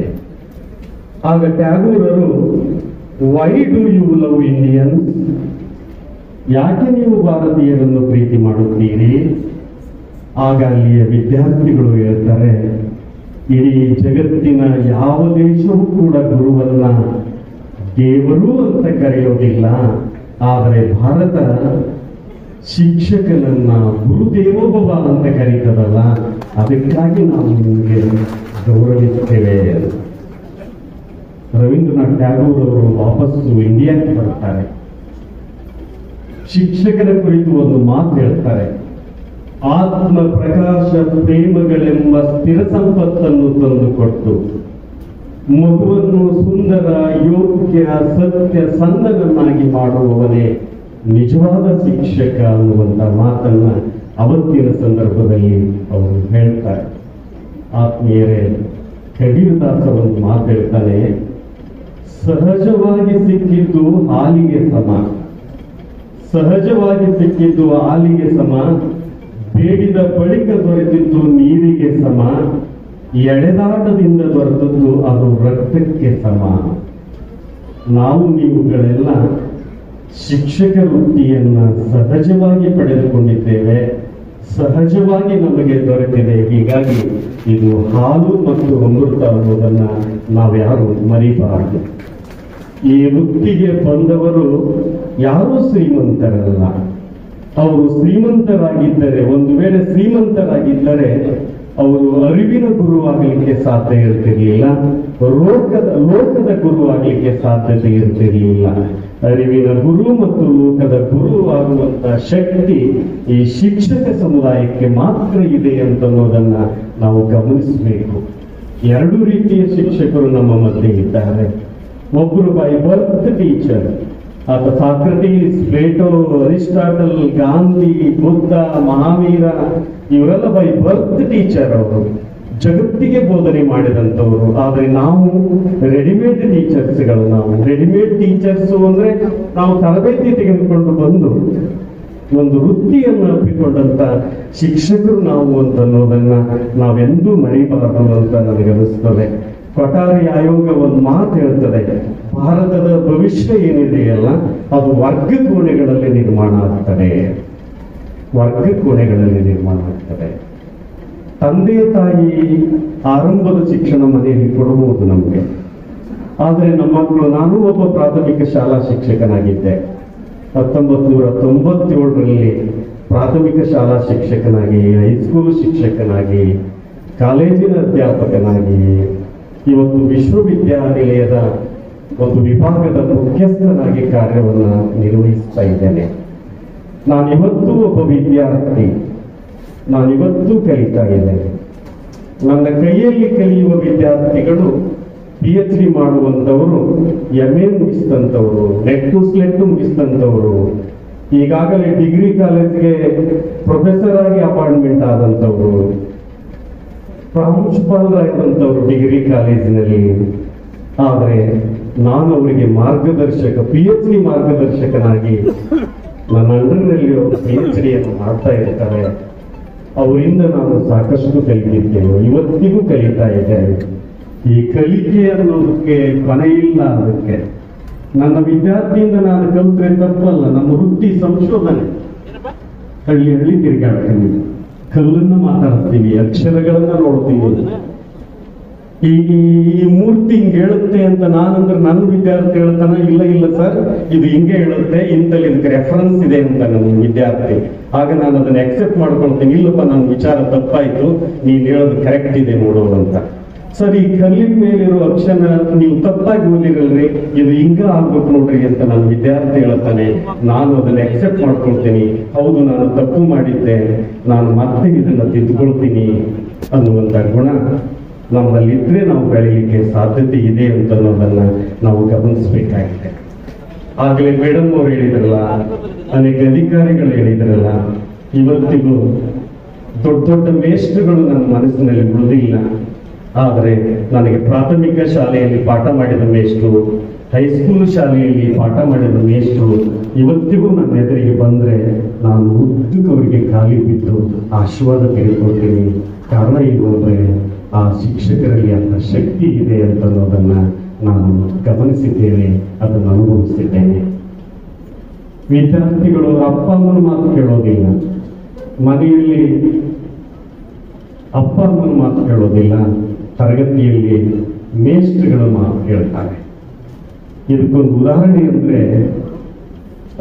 A: ಆಗ ಟ್ಯಾಗೂರರು why do you love Indians, ಯಾಕೆ ನೀವು ಭಾರತೀಯರನ್ನು ಪ್ರೀತಿ ಮಾಡುತ್ತೀರಿ? ಆಗ ಅಲ್ಲಿಯ ವಿದ್ಯಾರ್ಥಿಗಳು ಹೇಳ್ತಾರೆ, ಇಡೀ ಜಗತ್ತಿನ ಯಾವ ದೇಶವೂ ಕೂಡ ಗುರುವನ್ನ ದೇವರು ಅಂತ ಕರೆಯೋದಿಲ್ಲ, ಆದರೆ ಭಾರತ ಶಿಕ್ಷಕನನ್ನ ಗುರುದೇವೋಭವ ಅಂತ ಕರೀತದಲ್ಲ, ಅದಕ್ಕಾಗಿ ನಾವು ನಿಮಗೆ ಗೌರವಿಸ್ತೇವೆ. ರವೀಂದ್ರನಾಥ್ ಟ್ಯಾಗೋರ್ ಅವರು ವಾಪಸ್ಸು ಇಂಡಿಯಾಕ್ಕೆ ಬರ್ತಾರೆ. ಶಿಕ್ಷಕನ ಕುರಿತು ಒಂದು ಮಾತು ಹೇಳ್ತಾರೆ, ಆತ್ಮ ಪ್ರಕಾಶ ಪ್ರೇಮಗಳೆಂಬ ಸ್ಥಿರ ಸಂಪತ್ತನ್ನು ತಂದುಕೊಟ್ಟು ಮಗುವನ್ನು ಸುಂದರ, ಯೋಗ್ಯ, ಸತ್ಯ, ಸಂದನನ್ನಾಗಿ ಮಾಡುವವನೇ ನಿಜವಾದ ಶಿಕ್ಷಕ ಅನ್ನುವಂತ ಮಾತನ್ನ ಅವತ್ತಿನ ಸಂದರ್ಭದಲ್ಲಿ ಅವರು ಹೇಳ್ತಾರೆ. ಆತ್ಮೀಯರೇ, ಕಬೀರದಾಸ ಒಂದು ಮಾತು ಹೇಳ್ತಾನೆ, ಸಹಜವಾಗಿ ಸಿಕ್ಕಿದ್ದು ಹಾಲಿಗೆ ಸಮ, ಸಹಜವಾಗಿ ಸಿಕ್ಕಿದ್ದು ಹಾಲಿಗೆ ಸಮ, ಬೇಡಿದ ಬಳಿಕ ದೊರೆತಿದ್ದು ನೀರಿಗೆ ಸಮ, ಎಳೆದಾಟದಿಂದ ದೊರೆತದ್ದು ಅದು ರಕ್ತಕ್ಕೆ ಸಮ. ನಾವು ನೀವುಗಳೆಲ್ಲ ಶಿಕ್ಷಕ ವೃತ್ತಿಯನ್ನ ಸಹಜವಾಗಿ ಪಡೆದುಕೊಂಡಿದ್ದೇವೆ, ಸಹಜವಾಗಿ ನಮಗೆ ದೊರೆತಿದೆ. ಹೀಗಾಗಿ ಇದು ಹಾಲು ಮತ್ತು ಅಮೃತ ಅನ್ನೋದನ್ನ ನಾವ್ಯಾರು ಮರಿಬಾರದು. ಈ ವೃತ್ತಿಗೆ ಬಂದವರು ಯಾರೂ ಶ್ರೀಮಂತರಲ್ಲ. ಅವರು ಶ್ರೀಮಂತರಾಗಿದ್ದರೆ, ಒಂದು ವೇಳೆ ಶ್ರೀಮಂತರಾಗಿದ್ದರೆ ಅವರು ಅರಿವಿನ ಗುರುವಾಗಲಿಕ್ಕೆ ಸಾಧ್ಯ ಇರ್ತಿರ್ಲಿಲ್ಲ, ಲೋಕದ ಗುರುವಾಗಲಿಕ್ಕೆ ಸಾಧ್ಯತೆ ಇರ್ತಿರ್ಲಿಲ್ಲ. ಅರಿವಿನ ಗುರು ಮತ್ತು ಲೋಕದ ಗುರು ಆಗುವಂತ ಶಕ್ತಿ ಈ ಶಿಕ್ಷಕ ಸಮುದಾಯಕ್ಕೆ ಮಾತ್ರ ಇದೆ ಅಂತನ್ನೋದನ್ನ ನಾವು ಗಮನಿಸಬೇಕು. ಎರಡು ರೀತಿಯ ಶಿಕ್ಷಕರು ನಮ್ಮ ಮಧ್ಯೆ ಇದ್ದಾರೆ. ಒಬ್ಬರು ಬೈ ಬರ್ತ್ ಟೀಚರ್, ಆತ Socrates, Plato, Aristotle, Gandhi, Buddha, Mahavira ಇವರೆಲ್ಲ ಬೈ ಬರ್ತ್ ಟೀಚರ್. ಅವರು ಜಗತ್ತಿಗೆ ಬೋಧನೆ ಮಾಡಿದಂಥವರು. ಆದರೆ ನಾವು ರೆಡಿಮೇಡ್ ಟೀಚರ್ಸ್ಗಳು. ನಾವು ರೆಡಿಮೇಡ್ ಟೀಚರ್ಸ್ ಅಂದ್ರೆ ನಾವು ತರಬೇತಿ ತೆಗೆದುಕೊಂಡು ಬಂದು ಒಂದು ವೃತ್ತಿಯನ್ನು ಅಪ್ಪಿಕೊಂಡಂತ ಶಿಕ್ಷಕರು ನಾವು ಅಂತ ಅನ್ನೋದನ್ನ ನಾವೆಂದೂ ಮರಿಬಾರದು ಅಂತ ನನಗನ್ನಿಸ್ತದೆ. ಕೊಠಾರಿ ಆಯೋಗ ಒಂದು ಮಾತು ಹೇಳ್ತದೆ, ಭಾರತದ ಭವಿಷ್ಯ ಏನಿದೆಯಲ್ಲ ಅದು ವರ್ಗ ಕೋಣೆಗಳಲ್ಲಿ ನಿರ್ಮಾಣ ಆಗ್ತದೆ, ವರ್ಗ ಕೋಣೆಗಳಲ್ಲಿ ನಿರ್ಮಾಣ ಆಗ್ತದೆ. ತಂದೆ ತಾಯಿ ಆರಂಭದ ಶಿಕ್ಷಣ ಮನೆಯಲ್ಲಿ ಕೊಡಬಹುದು ನಮಗೆ, ಆದರೆ ನಮ್ಮ ಮಕ್ಕಳು, ನಾನು ಒಬ್ಬ ಪ್ರಾಥಮಿಕ ಶಾಲಾ ಶಿಕ್ಷಕನಾಗಿದ್ದೆ. 1997ರಲ್ಲಿ ಪ್ರಾಥಮಿಕ ಶಾಲಾ ಶಿಕ್ಷಕನಾಗಿ, ಹೈಸ್ಕೂಲ್ ಶಿಕ್ಷಕನಾಗಿ, ಕಾಲೇಜಿನ ಅಧ್ಯಾಪಕನಾಗಿ, ಇವತ್ತು ವಿಶ್ವವಿದ್ಯಾನಿಲಯದ ಒಂದು ವಿಭಾಗದ ಮುಖ್ಯಸ್ಥನಾಗಿ ಕಾರ್ಯವನ್ನು ನಿರ್ವಹಿಸ್ತಾ ಇದ್ದೇನೆ. ನಾನಿವತ್ತೂ ಒಬ್ಬ ವಿದ್ಯಾರ್ಥಿ, ನಾನಿವತ್ತೂ ಕಲಿತಾ ಇದ್ದೇನೆ. ನನ್ನ ಕೈಯಲ್ಲಿ ಕಲಿಯುವ ವಿದ್ಯಾರ್ಥಿಗಳು PhD ಮಾಡುವಂಥವರು, MA ಮುಗಿಸಿದಂಥವರು, ನೆಟ್ ಟು ಸ್ಲೆಟ್ ಮುಗಿಸಿದಂಥವರು, ಈಗಾಗಲೇ ಡಿಗ್ರಿ ಕಾಲೇಜ್ಗೆ ಪ್ರೊಫೆಸರ್ ಆಗಿ ಅಪಾಯಿಂಟ್ಮೆಂಟ್ ಆದಂಥವರು, ಪ್ರಾಂಶುಪಾಲರಾದಂಥವರು ಡಿಗ್ರಿ ಕಾಲೇಜಿನಲ್ಲಿ. ಆದರೆ ನಾನು ಅವರಿಗೆ ಮಾರ್ಗದರ್ಶಕ, PhD ಮಾರ್ಗದರ್ಶಕನಾಗಿ ನನ್ನ ಅಂಡರ್ನಲ್ಲಿ PhD ಅನ್ನು ಮಾಡ್ತಾ ಇರ್ತಾರೆ. ಅವರಿಂದ ನಾನು ಸಾಕಷ್ಟು ಕಲಿತಿದ್ದೇವೆ, ಇವತ್ತಿಗೂ ಕಲಿತಾ ಇದ್ದೇವೆ. ಈ ಕಲಿಕೆ ಅನ್ನೋದಕ್ಕೆ ಕೊನೆ ಇಲ್ಲ. ಅದಕ್ಕೆ ನನ್ನ ವಿದ್ಯಾರ್ಥಿಯಿಂದ ನಾನು ಕಲಿತ್ರೆ ತಪ್ಪಲ್ಲ. ನಮ್ಮ ವೃತ್ತಿ ಸಂಶೋಧನೆ. ಹಳ್ಳಿ ತಿರುಗಾಡ್ತೀನಿ, ಕಲ್ಲನ್ನು ಮಾತಾಡ್ತೀವಿ, ಅಕ್ಷರಗಳನ್ನ ನೋಡ್ತೀವಿ. ಈ ಮೂರ್ತಿ ಹಿಂಗೆ ಹೇಳುತ್ತೆ ಅಂತ ನಾನಂದ್ರೆ ನನ್ನ ವಿದ್ಯಾರ್ಥಿ ಹೇಳ್ತಾನ, ಇಲ್ಲ ಸರ್ ಇದು ಹಿಂಗೆ ಹೇಳುತ್ತೆ, ಇಂತಲ್ಲಿ ಇದಕ್ಕೆ ರೆಫರೆನ್ಸ್ ಇದೆ ಅಂತ ನನ್ನ ವಿದ್ಯಾರ್ಥಿ. ಆಗ ನಾನು ಅದನ್ನ ಅಕ್ಸೆಪ್ಟ್ ಮಾಡ್ಕೊಳ್ತೀನಿ, ಇಲ್ಲಪ್ಪ ನನ್ನ ವಿಚಾರ ತಪ್ಪಾಯ್ತು, ನೀನ್ ಹೇಳೋದು ಕರೆಕ್ಟ್ ಇದೆ ನೋಡು ಅಂತ. ಸರ್, ಈ ಕಲ್ಲಿನ ಮೇಲಿರೋ ಅಕ್ಷರ ನೀವು ತಪ್ಪಾಗಿ ಓದಿರಲ್ರಿ, ಇದು ಹಿಂಗ ಆಗ್ಬೇಕು ನೋಡ್ರಿ ಅಂತ ನನ್ನ ವಿದ್ಯಾರ್ಥಿ ಹೇಳ್ತಾನೆ. ನಾನು ಅದನ್ನ ಅಕ್ಸೆಪ್ಟ್ ಮಾಡ್ಕೊಳ್ತೀನಿ, ಹೌದು ನಾನು ತಪ್ಪು ಮಾಡಿದ್ದೆ, ನಾನು ಮತ್ತೆ ಇದನ್ನ ತಿದ್ದುಕೊಳ್ತೀನಿ ಅನ್ನುವಂತ ಗುಣ ನಮ್ಮಲ್ಲಿದ್ರೆ ನಾವು ಬೆಳೀಲಿಕ್ಕೆ ಸಾಧ್ಯತೆ ಇದೆ ಅಂತ ಅನ್ನೋದನ್ನ ನಾವು ಗಮನಿಸಬೇಕಾಗಿದೆ. ಆಗಲೇ ಮೇಡಮ್ ಅವರು ಹೇಳಿದ್ರಲ್ಲ, ಅನೇಕ ಅಧಿಕಾರಿಗಳು ಹೇಳಿದ್ರಲ್ಲ, ಇವತ್ತಿಗೂ ದೊಡ್ಡ ದೊಡ್ಡ ಮೇಷ್ಟ್ರುಗಳು ನನ್ನ ಮನಸ್ಸಿನಲ್ಲಿ ಉಳಿದಿಲ್ಲ. ಆದರೆ ನನಗೆ ಪ್ರಾಥಮಿಕ ಶಾಲೆಯಲ್ಲಿ ಪಾಠ ಮಾಡಿದ ಮೇಷ್ಟ್ರು, ಹೈಸ್ಕೂಲ್ ಶಾಲೆಯಲ್ಲಿ ಪಾಠ ಮಾಡಿದ ಮೇಷ್ಟ್ರು ಇವತ್ತಿಗೂ ನನ್ನ ಎದುರಿಗೆ ಬಂದರೆ ನಾನು ಉದ್ದಕ್ಕವರಿಗೆ ಖಾಲಿ ಬಿದ್ದು ಆಶೀರ್ವಾದ ತೆಗೆದುಕೊಳ್ತೀನಿ. ಕಾರಣ ಏನು ಅಂದರೆ ಆ ಶಿಕ್ಷಕರಲ್ಲಿ ಅಂತ ಶಕ್ತಿ ಇದೆ ಅಂತ ಅನ್ನೋದನ್ನ ನಾನು ಗಮನಿಸಿದ್ದೇನೆ, ಅದನ್ನು ಅನುಭವಿಸಿದ್ದೇನೆ. ವಿದ್ಯಾರ್ಥಿಗಳು ಅಪ್ಪ ಅಮ್ಮನ ಮಾತು ಕೇಳೋದಿಲ್ಲ, ಮನೆಯಲ್ಲಿ ಅಪ್ಪ ಅಮ್ಮನ ಮಾತು ಕೇಳೋದಿಲ್ಲ, ತರಗತಿಯಲ್ಲಿ ಮೇಷ್ಟ್ರುಗಳ ಮಾತು ಕೇಳ್ತಾರೆ. ಇದಕ್ಕೊಂದು ಉದಾಹರಣೆ ಅಂದ್ರೆ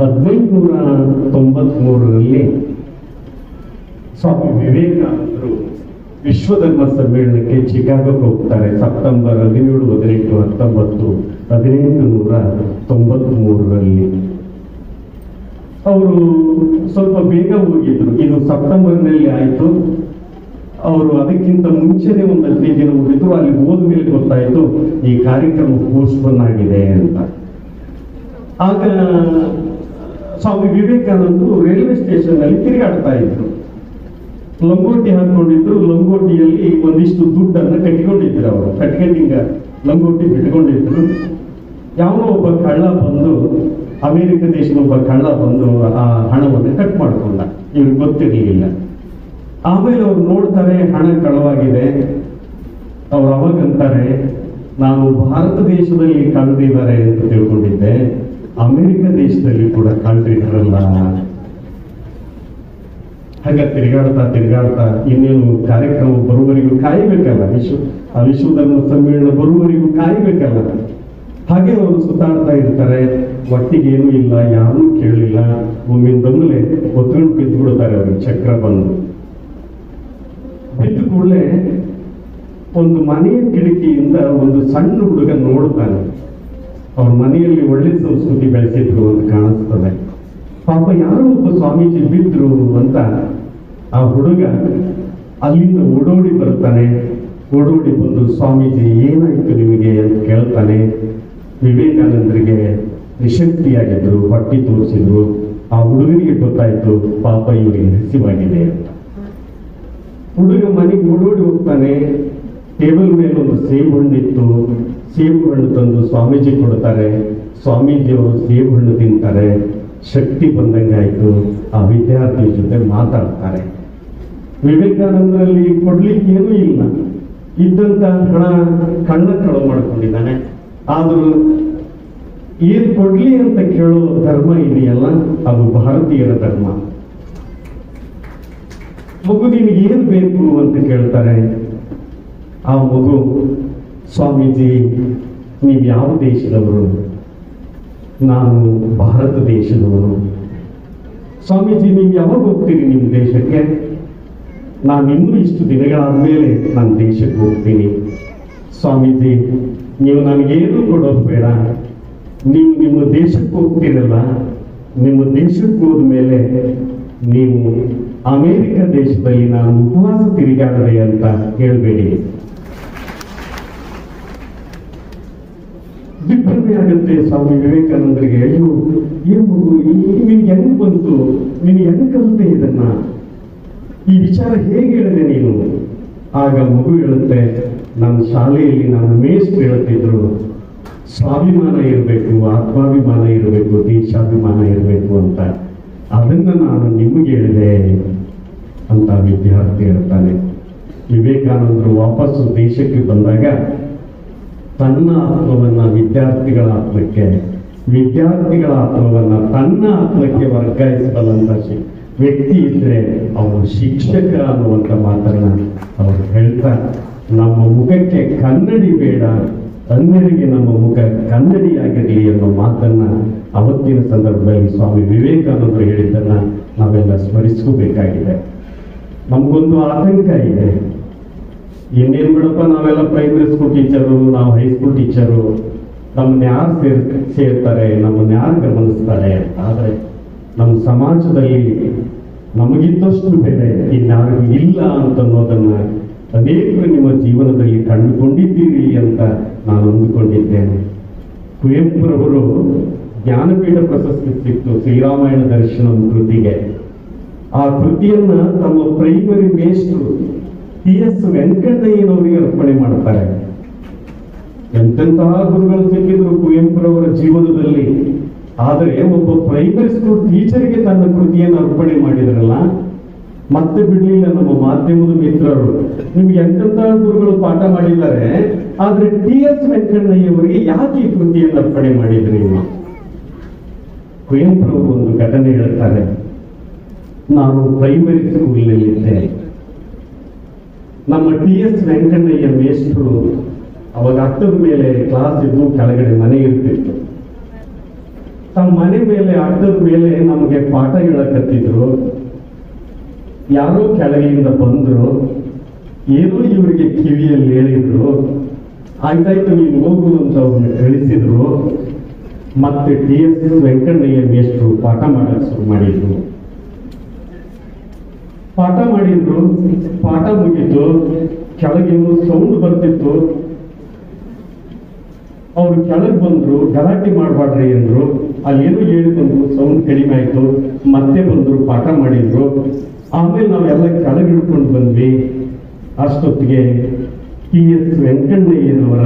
A: 1593ರಲ್ಲಿ ಸ್ವಾಮಿ ವಿವೇಕಾನಂದರು ವಿಶ್ವಧರ್ಮ ಸಮ್ಮೇಳನಕ್ಕೆ ಚಿಕಾಗೋಗೆ ಹೋಗ್ತಾರೆ. ಸೆಪ್ಟೆಂಬರ್ 17, 18, 19, 1893ರಲ್ಲಿ ಅವರು ಸ್ವಲ್ಪ ಬೇಗ ಹೋಗಿದ್ರು. ಇದು ಸೆಪ್ಟೆಂಬರ್ನಲ್ಲಿ ಆಯಿತು. ಅವರು ಅದಕ್ಕಿಂತ ಮುಂಚೆನೆ ಒಂದು 15 ದಿನ ಹೋಗಿದ್ರು. ಅಲ್ಲಿ ಹೋದ್ಮೇಲೆ ಗೊತ್ತಾಯಿತು ಈ ಕಾರ್ಯಕ್ರಮ ಪೋಸ್ಟ್ಪೋನ್ ಆಗಿದೆ ಅಂತ. ಆಗ ಸ್ವಾಮಿ ವಿವೇಕಾನಂದರು ರೈಲ್ವೆ ಸ್ಟೇಷನ್ ನಲ್ಲಿ ತಿರುಗಾಡ್ತಾ ಇದ್ರು. ಲಂಗೋಟಿ ಹಾಕೊಂಡಿದ್ರು. ಲಂಗೋಟಿಯಲ್ಲಿ ಒಂದಿಷ್ಟು ದುಡ್ಡನ್ನು ಕಟ್ಟಿಕೊಂಡಿದ್ರು. ಅವರು ಕಟ್ಕೊಂಡಿಂಗ ಲಂಗೋಟಿ ಬಿಟ್ಕೊಂಡಿದ್ರು. ಯಾವನೋ ಒಬ್ಬ ಕಳ್ಳ ಬಂದು, ಅಮೆರಿಕ ದೇಶದ ಒಬ್ಬ ಕಳ್ಳ ಬಂದು ಆ ಹಣವನ್ನು ಕಟ್ ಮಾಡ್ಕೊಂಡ. ಇವ್ರಿಗೆ ಗೊತ್ತಿರಲಿಲ್ಲ. ಆಮೇಲೆ ಅವ್ರು ನೋಡ್ತಾರೆ ಹಣ ಕಳವಾಗಿದೆ. ಅವ್ರು ಅವಾಗಂತಾರೆ, ನಾನು ಭಾರತ ದೇಶದಲ್ಲಿ ಕಳೆದಿದ್ದಾರೆ ಅಂತ ತಿಳ್ಕೊಂಡಿದ್ದೆ, ಅಮೆರಿಕ ದೇಶದಲ್ಲಿ ಕೂಡ ಕಳೆದಿದ್ದಾರಲ್ಲ. ಹಾಗೆ ತಿರುಗಾಡ್ತಾ ಇನ್ನೇನು ಕಾರ್ಯಕ್ರಮ ಬರುವವರೆಗೂ ಕಾಯಬೇಕಲ್ಲ, ವಿಶ್ವ ಧರ್ಮ ಸಮ್ಮೇಳನ ಬರುವವರೆಗೂ ಕಾಯಬೇಕಲ್ಲ. ಹಾಗೆ ಅವರು ಸುತ್ತಾಡ್ತಾ ಇರ್ತಾರೆ. ಒಟ್ಟಿಗೆ ಏನೂ ಇಲ್ಲ, ಯಾರೂ ಕೇಳಲಿಲ್ಲ. ಒಮ್ಮಿಂದೊಮ್ಮೆ ಒತ್ಕೊಂಡು ಬಿದ್ದು ಬಿಡ್ತಾರೆ. ಅವ್ರಿಗೆ ಚಕ್ರ ಬಂದು ಬಿದ್ದ ಕೂಡಲೇ ಒಂದು ಮನೆಯ ಕಿಟಕಿಯಿಂದ ಒಂದು ಸಣ್ಣ ಹುಡುಗ ನೋಡ್ತಾನೆ. ಅವ್ರ ಮನೆಯಲ್ಲಿ ಒಳ್ಳೆ ಸಂಸ್ಕೃತಿ ಬೆಳೆಸಿದ್ರು ಅಂತ ಕಾಣಿಸ್ತದೆ. ಪಾಪ ಯಾರೋ ಒಬ್ಬ ಸ್ವಾಮೀಜಿ ಬಿದ್ರು ಅಂತ ಆ ಹುಡುಗ ಅಲ್ಲಿಂದ ಓಡೋಡಿ ಬರ್ತಾನೆ. ಓಡೋಡಿ ಬಂದು, ಸ್ವಾಮೀಜಿ ಏನಾಯ್ತು ನಿಮಗೆ ಅಂತ ಕೇಳ್ತಾನೆ. ವಿವೇಕಾನಂದರಿಗೆ ನಿಶಕ್ತಿಯಾಗಿದ್ರು, ಹೊಟ್ಟಿ ತೋರಿಸಿದ್ರು. ಆ ಹುಡುಗನಿಗೆ ಗೊತ್ತಾಯ್ತು ಪಾಪ ಇವರಿಗೆ ಹಸಿವಾಗಿದೆ ಅಂತ. ಹುಡುಗ ಮನೆಗೆ ಓಡೋಡಿ ಹೋಗ್ತಾನೆ. ಟೇಬಲ್ ಮೇಲೆ ಒಂದು ಸೇಬು ಹಣ್ಣಿತ್ತು. ಸೇಬು ಹಣ್ಣು ತಂದು ಸ್ವಾಮೀಜಿ ಕೊಡ್ತಾರೆ. ಸ್ವಾಮೀಜಿಯವರು ಸೇಬು ಹಣ್ಣು ತಿಂತಾರೆ. ಶಕ್ತಿ ಬಂದಂಗಾಯ್ತು. ಆ ವಿದ್ಯಾರ್ಥಿ ಜೊತೆ ಮಾತಾಡ್ತಾರೆ. ವಿವೇಕಾನಂದರಲ್ಲಿ ಕೊಡ್ಲಿಕ್ಕೆ ಏನೂ ಇಲ್ಲ. ಇದ್ದಂತ ಹಣ ಕಳ್ಳ ಕಳವು ಮಾಡ್ಕೊಂಡಿದ್ದಾನೆ. ಆದರೂ ಏನ್ ಕೊಡ್ಲಿ ಅಂತ ಕೇಳೋ ಧರ್ಮ ಇದೆಯಲ್ಲ, ಅದು ಭಾರತೀಯರ ಧರ್ಮ. ಮಗು ನಿನಗೆ ಏನ್ ಬೇಕು ಅಂತ ಕೇಳ್ತಾರೆ. ಆ ಮಗು, ಸ್ವಾಮೀಜಿ ನೀವು ಯಾವ ದೇಶದವರು? ನಾನು ಭಾರತ ದೇಶದವರು. ಸ್ವಾಮೀಜಿ ನೀವು ಯಾವಾಗ ಹೋಗ್ತೀರಿ ನಿಮ್ಮ ದೇಶಕ್ಕೆ? ನಾನು ಇನ್ನೂ ಇಷ್ಟು ದಿನಗಳಾದ್ಮೇಲೆ ನನ್ನ ದೇಶಕ್ಕೆ ಹೋಗ್ತೀನಿ. ಸ್ವಾಮೀಜಿ ನೀವು ನನಗೇನು ಕೊಡೋದು ಬೇಡ, ನೀವು ನಿಮ್ಮ ದೇಶಕ್ಕೆ ಹೋಗ್ತೀರಲ್ಲ, ನಿಮ್ಮ ದೇಶಕ್ಕೆ ಹೋದ್ಮೇಲೆ ನೀವು ಅಮೆರಿಕ ದೇಶದಲ್ಲಿ ನಾನು ಉಪವಾಸ ತಿರುಗಾಡದೆ ಅಂತ ಹೇಳ್ಬೇಡಿ. ದಿಗ್ಭ್ರಮೆ ಆಗುತ್ತೆ ಸ್ವಾಮಿ ವಿವೇಕಾನಂದರಿಗೆ. ಅಯ್ಯೋ ಏನು ನಿನ್ಗೆ ಹೆಂಗ್ ಬಂತು? ನೀನು ಹೆಂಗ್ ಕಲಿತೆ ಇದನ್ನ? ಈ ವಿಚಾರ ಹೇಗೆ ಹೇಳಿದೆ ನೀನು? ಆಗ ಮಗು ಹೇಳುತ್ತೆ, ನನ್ನ ಶಾಲೆಯಲ್ಲಿ ನನ್ನ ಮೇಷ್ಟ್ರು ಹೇಳ್ತಿದ್ರು, ಸ್ವಾಭಿಮಾನ ಇರಬೇಕು, ಆತ್ಮಾಭಿಮಾನ ಇರಬೇಕು, ದೇಶಾಭಿಮಾನ ಇರಬೇಕು ಅಂತ. ಅದನ್ನ ನಾನು ನಿಮಗೆ ಹೇಳಿದೆ ಅಂತ ವಿದ್ಯಾರ್ಥಿ ಹೇಳ್ತಾನೆ. ವಿವೇಕಾನಂದರು ವಾಪಸ್ಸು ದೇಶಕ್ಕೆ ಬಂದಾಗ ತನ್ನ ಆತ್ಮವನ್ನ ವಿದ್ಯಾರ್ಥಿಗಳ ಆತ್ಮಕ್ಕೆ, ವಿದ್ಯಾರ್ಥಿಗಳ ಆತ್ಮವನ್ನ ತನ್ನ ಆತ್ಮಕ್ಕೆ ವರ್ಗಾಯಿಸಬಲ್ಲಂತ ವ್ಯಕ್ತಿ ಇದ್ರೆ ಅವನು ಶಿಕ್ಷಕ ಅನ್ನುವಂಥ ಮಾತನ್ನ ಅವರು ಹೇಳ್ತಾ, ನಮ್ಮ ಮುಖಕ್ಕೆ ಕನ್ನಡಿ ಬೇಡ, ಅನ್ಯರಿಗೆ ನಮ್ಮ ಮುಖ ಕನ್ನಡಿಯಾಗಿರಲಿ ಅನ್ನೋ ಮಾತನ್ನ ಅವತ್ತಿನ ಸಂದರ್ಭದಲ್ಲಿ ಸ್ವಾಮಿ ವಿವೇಕಾನಂದರು ಹೇಳಿದ್ದನ್ನ ನಾವೆಲ್ಲ ಸ್ಮರಿಸ್ಕೋಬೇಕಾಗಿದೆ. ನಮಗೊಂದು ಆತಂಕ ಇದೆ, ಇನ್ನೇನು ಬಿಡಪ್ಪ, ನಾವೆಲ್ಲ ಪ್ರೈಮರಿ ಸ್ಕೂಲ್ ಟೀಚರು, ನಾವು ಹೈಸ್ಕೂಲ್ ಟೀಚರು, ನಮ್ಮನ್ನ ಯಾರು ಸೇರ್ತಾರೆ, ನಮ್ಮನ್ನ ಯಾರು ಗಮನಿಸ್ತಾರೆ. ಆದರೆ ನಮ್ಮ ಸಮಾಜದಲ್ಲಿ ನಮಗಿದ್ದಷ್ಟು ಬೆಲೆ ಇನ್ಯಾರಿಗೂ ಇಲ್ಲ ಅಂತನ್ನೋದನ್ನ ಅನೇಕರು ನಿಮ್ಮ ಜೀವನದಲ್ಲಿ ಕಂಡುಕೊಂಡಿದ್ದೀರಿ ಅಂತ ನಾನು ಅಂದುಕೊಂಡಿದ್ದೇನೆ. ಕುವೆಂಪುರವರು ಜ್ಞಾನಪೀಠ ಪ್ರಶಸ್ತಿ ಸಿಕ್ತು ಶ್ರೀರಾಮಾಯಣ ದರ್ಶನಂ ಕೃತಿಗೆ. ಆ ಕೃತಿಯನ್ನ ತಮ್ಮ ಪ್ರೈಮರಿ ಮೇಷ್ಟ್ರು ಟಿ.ಎಸ್. ವೆಂಕಣ್ಣಯ್ಯನವರಿಗೆ ಅರ್ಪಣೆ ಮಾಡ್ತಾರೆ. ಎಂತೆಂತಹ ಗುರುಗಳು ಸಿಕ್ಕಿದ್ರು ಕುವೆಂಪುರವರ ಜೀವನದಲ್ಲಿ. ಆದರೆ ಒಬ್ಬ ಪ್ರೈಮರಿ ಸ್ಕೂಲ್ ಟೀಚರ್ಗೆ ತನ್ನ ಕೃತಿಯನ್ನು ಅರ್ಪಣೆ ಮಾಡಿದ್ರಲ್ಲ, ಮತ್ತೆ ಬಿಡ್ಲಿಲ್ಲ ನಮ್ಮ ಮಾಧ್ಯಮದ ಮಿತ್ರರು. ನಿಮ್ಗೆ ಎಂತೆಂತಹ ಗುರುಗಳು ಪಾಠ ಮಾಡಿದ್ದಾರೆ, ಆದ್ರೆ ಟಿ.ಎಸ್. ವೆಂಕಣ್ಣಯ್ಯವರಿಗೆ ಯಾಕೆ ಈ ಕೃತಿಯನ್ನು ಅರ್ಪಣೆ ಮಾಡಿದ್ರಿ ನೀವು? ಕುವೆಂಪುರವರು ಒಂದು ಘಟನೆ ಹೇಳ್ತಾರೆ. ನಾನು ಪ್ರೈಮರಿ ಸ್ಕೂಲ್ನಲ್ಲಿದ್ದೆ. ನಮ್ಮ ಟಿ.ಎಸ್. ವೆಂಕಣ್ಣಯ್ಯ ಮೇಷ್ಟ್ರು ಅವಾಗ ಅಟ್ಟದ ಮೇಲೆ ಕ್ಲಾಸ್ ಇದ್ದು ಕೆಳಗಡೆ ಮನೆ ಇರ್ತಿತ್ತು. ತಮ್ಮ ಮನೆ ಮೇಲೆ ಅಟ್ಟದ ಮೇಲೆ ನಮಗೆ ಪಾಠ ಹೇಳಕತ್ತಿದ್ರು. ಯಾರೋ ಕೆಳಗಿಂದ ಬಂದ್ರು, ಏನೋ ಇವರಿಗೆ ಕಿವಿಯಲ್ಲಿ ಹೇಳಿದ್ರು. ಆಯ್ತಾಯ್ತು ನೀನು ಹೋಗು ಅಂತ ಅವ್ರನ್ನ ಕಳಿಸಿದ್ರು. ಮತ್ತೆ ಟಿ.ಎಸ್. ವೆಂಕಣ್ಣಯ್ಯ ಮೇಷ್ಟ್ರು ಪಾಠ ಮಾಡಕ್ ಶುರು ಮಾಡಿದ್ರು. ಪಾಠ ಮುಗಿತು. ಕೆಳಗೇನು ಸೌಂಡ್ ಬರ್ತಿತ್ತು. ಅವ್ರು ಕೆಳಗೆ ಬಂದ್ರು, ಗಲಾಟೆ ಮಾಡಬಾರ್ರಿ ಅಂದ್ರು. ಅಲ್ಲೇನೋ ಹೇಳಿ ಬಂದ್ರು, ಸೌಂಡ್ ಕಡಿಮೆ ಆಯ್ತು. ಮತ್ತೆ ಬಂದ್ರು, ಪಾಠ ಮಾಡಿದ್ರು. ಆಮೇಲೆ ನಾವೆಲ್ಲ ಕೆಳಗೆ ಹಿಡ್ಕೊಂಡು ಬಂದ್ವಿ. ಅಷ್ಟೊತ್ತಿಗೆ ಟಿ.ಎಸ್. ವೆಂಕಣ್ಣಯ್ಯನವರ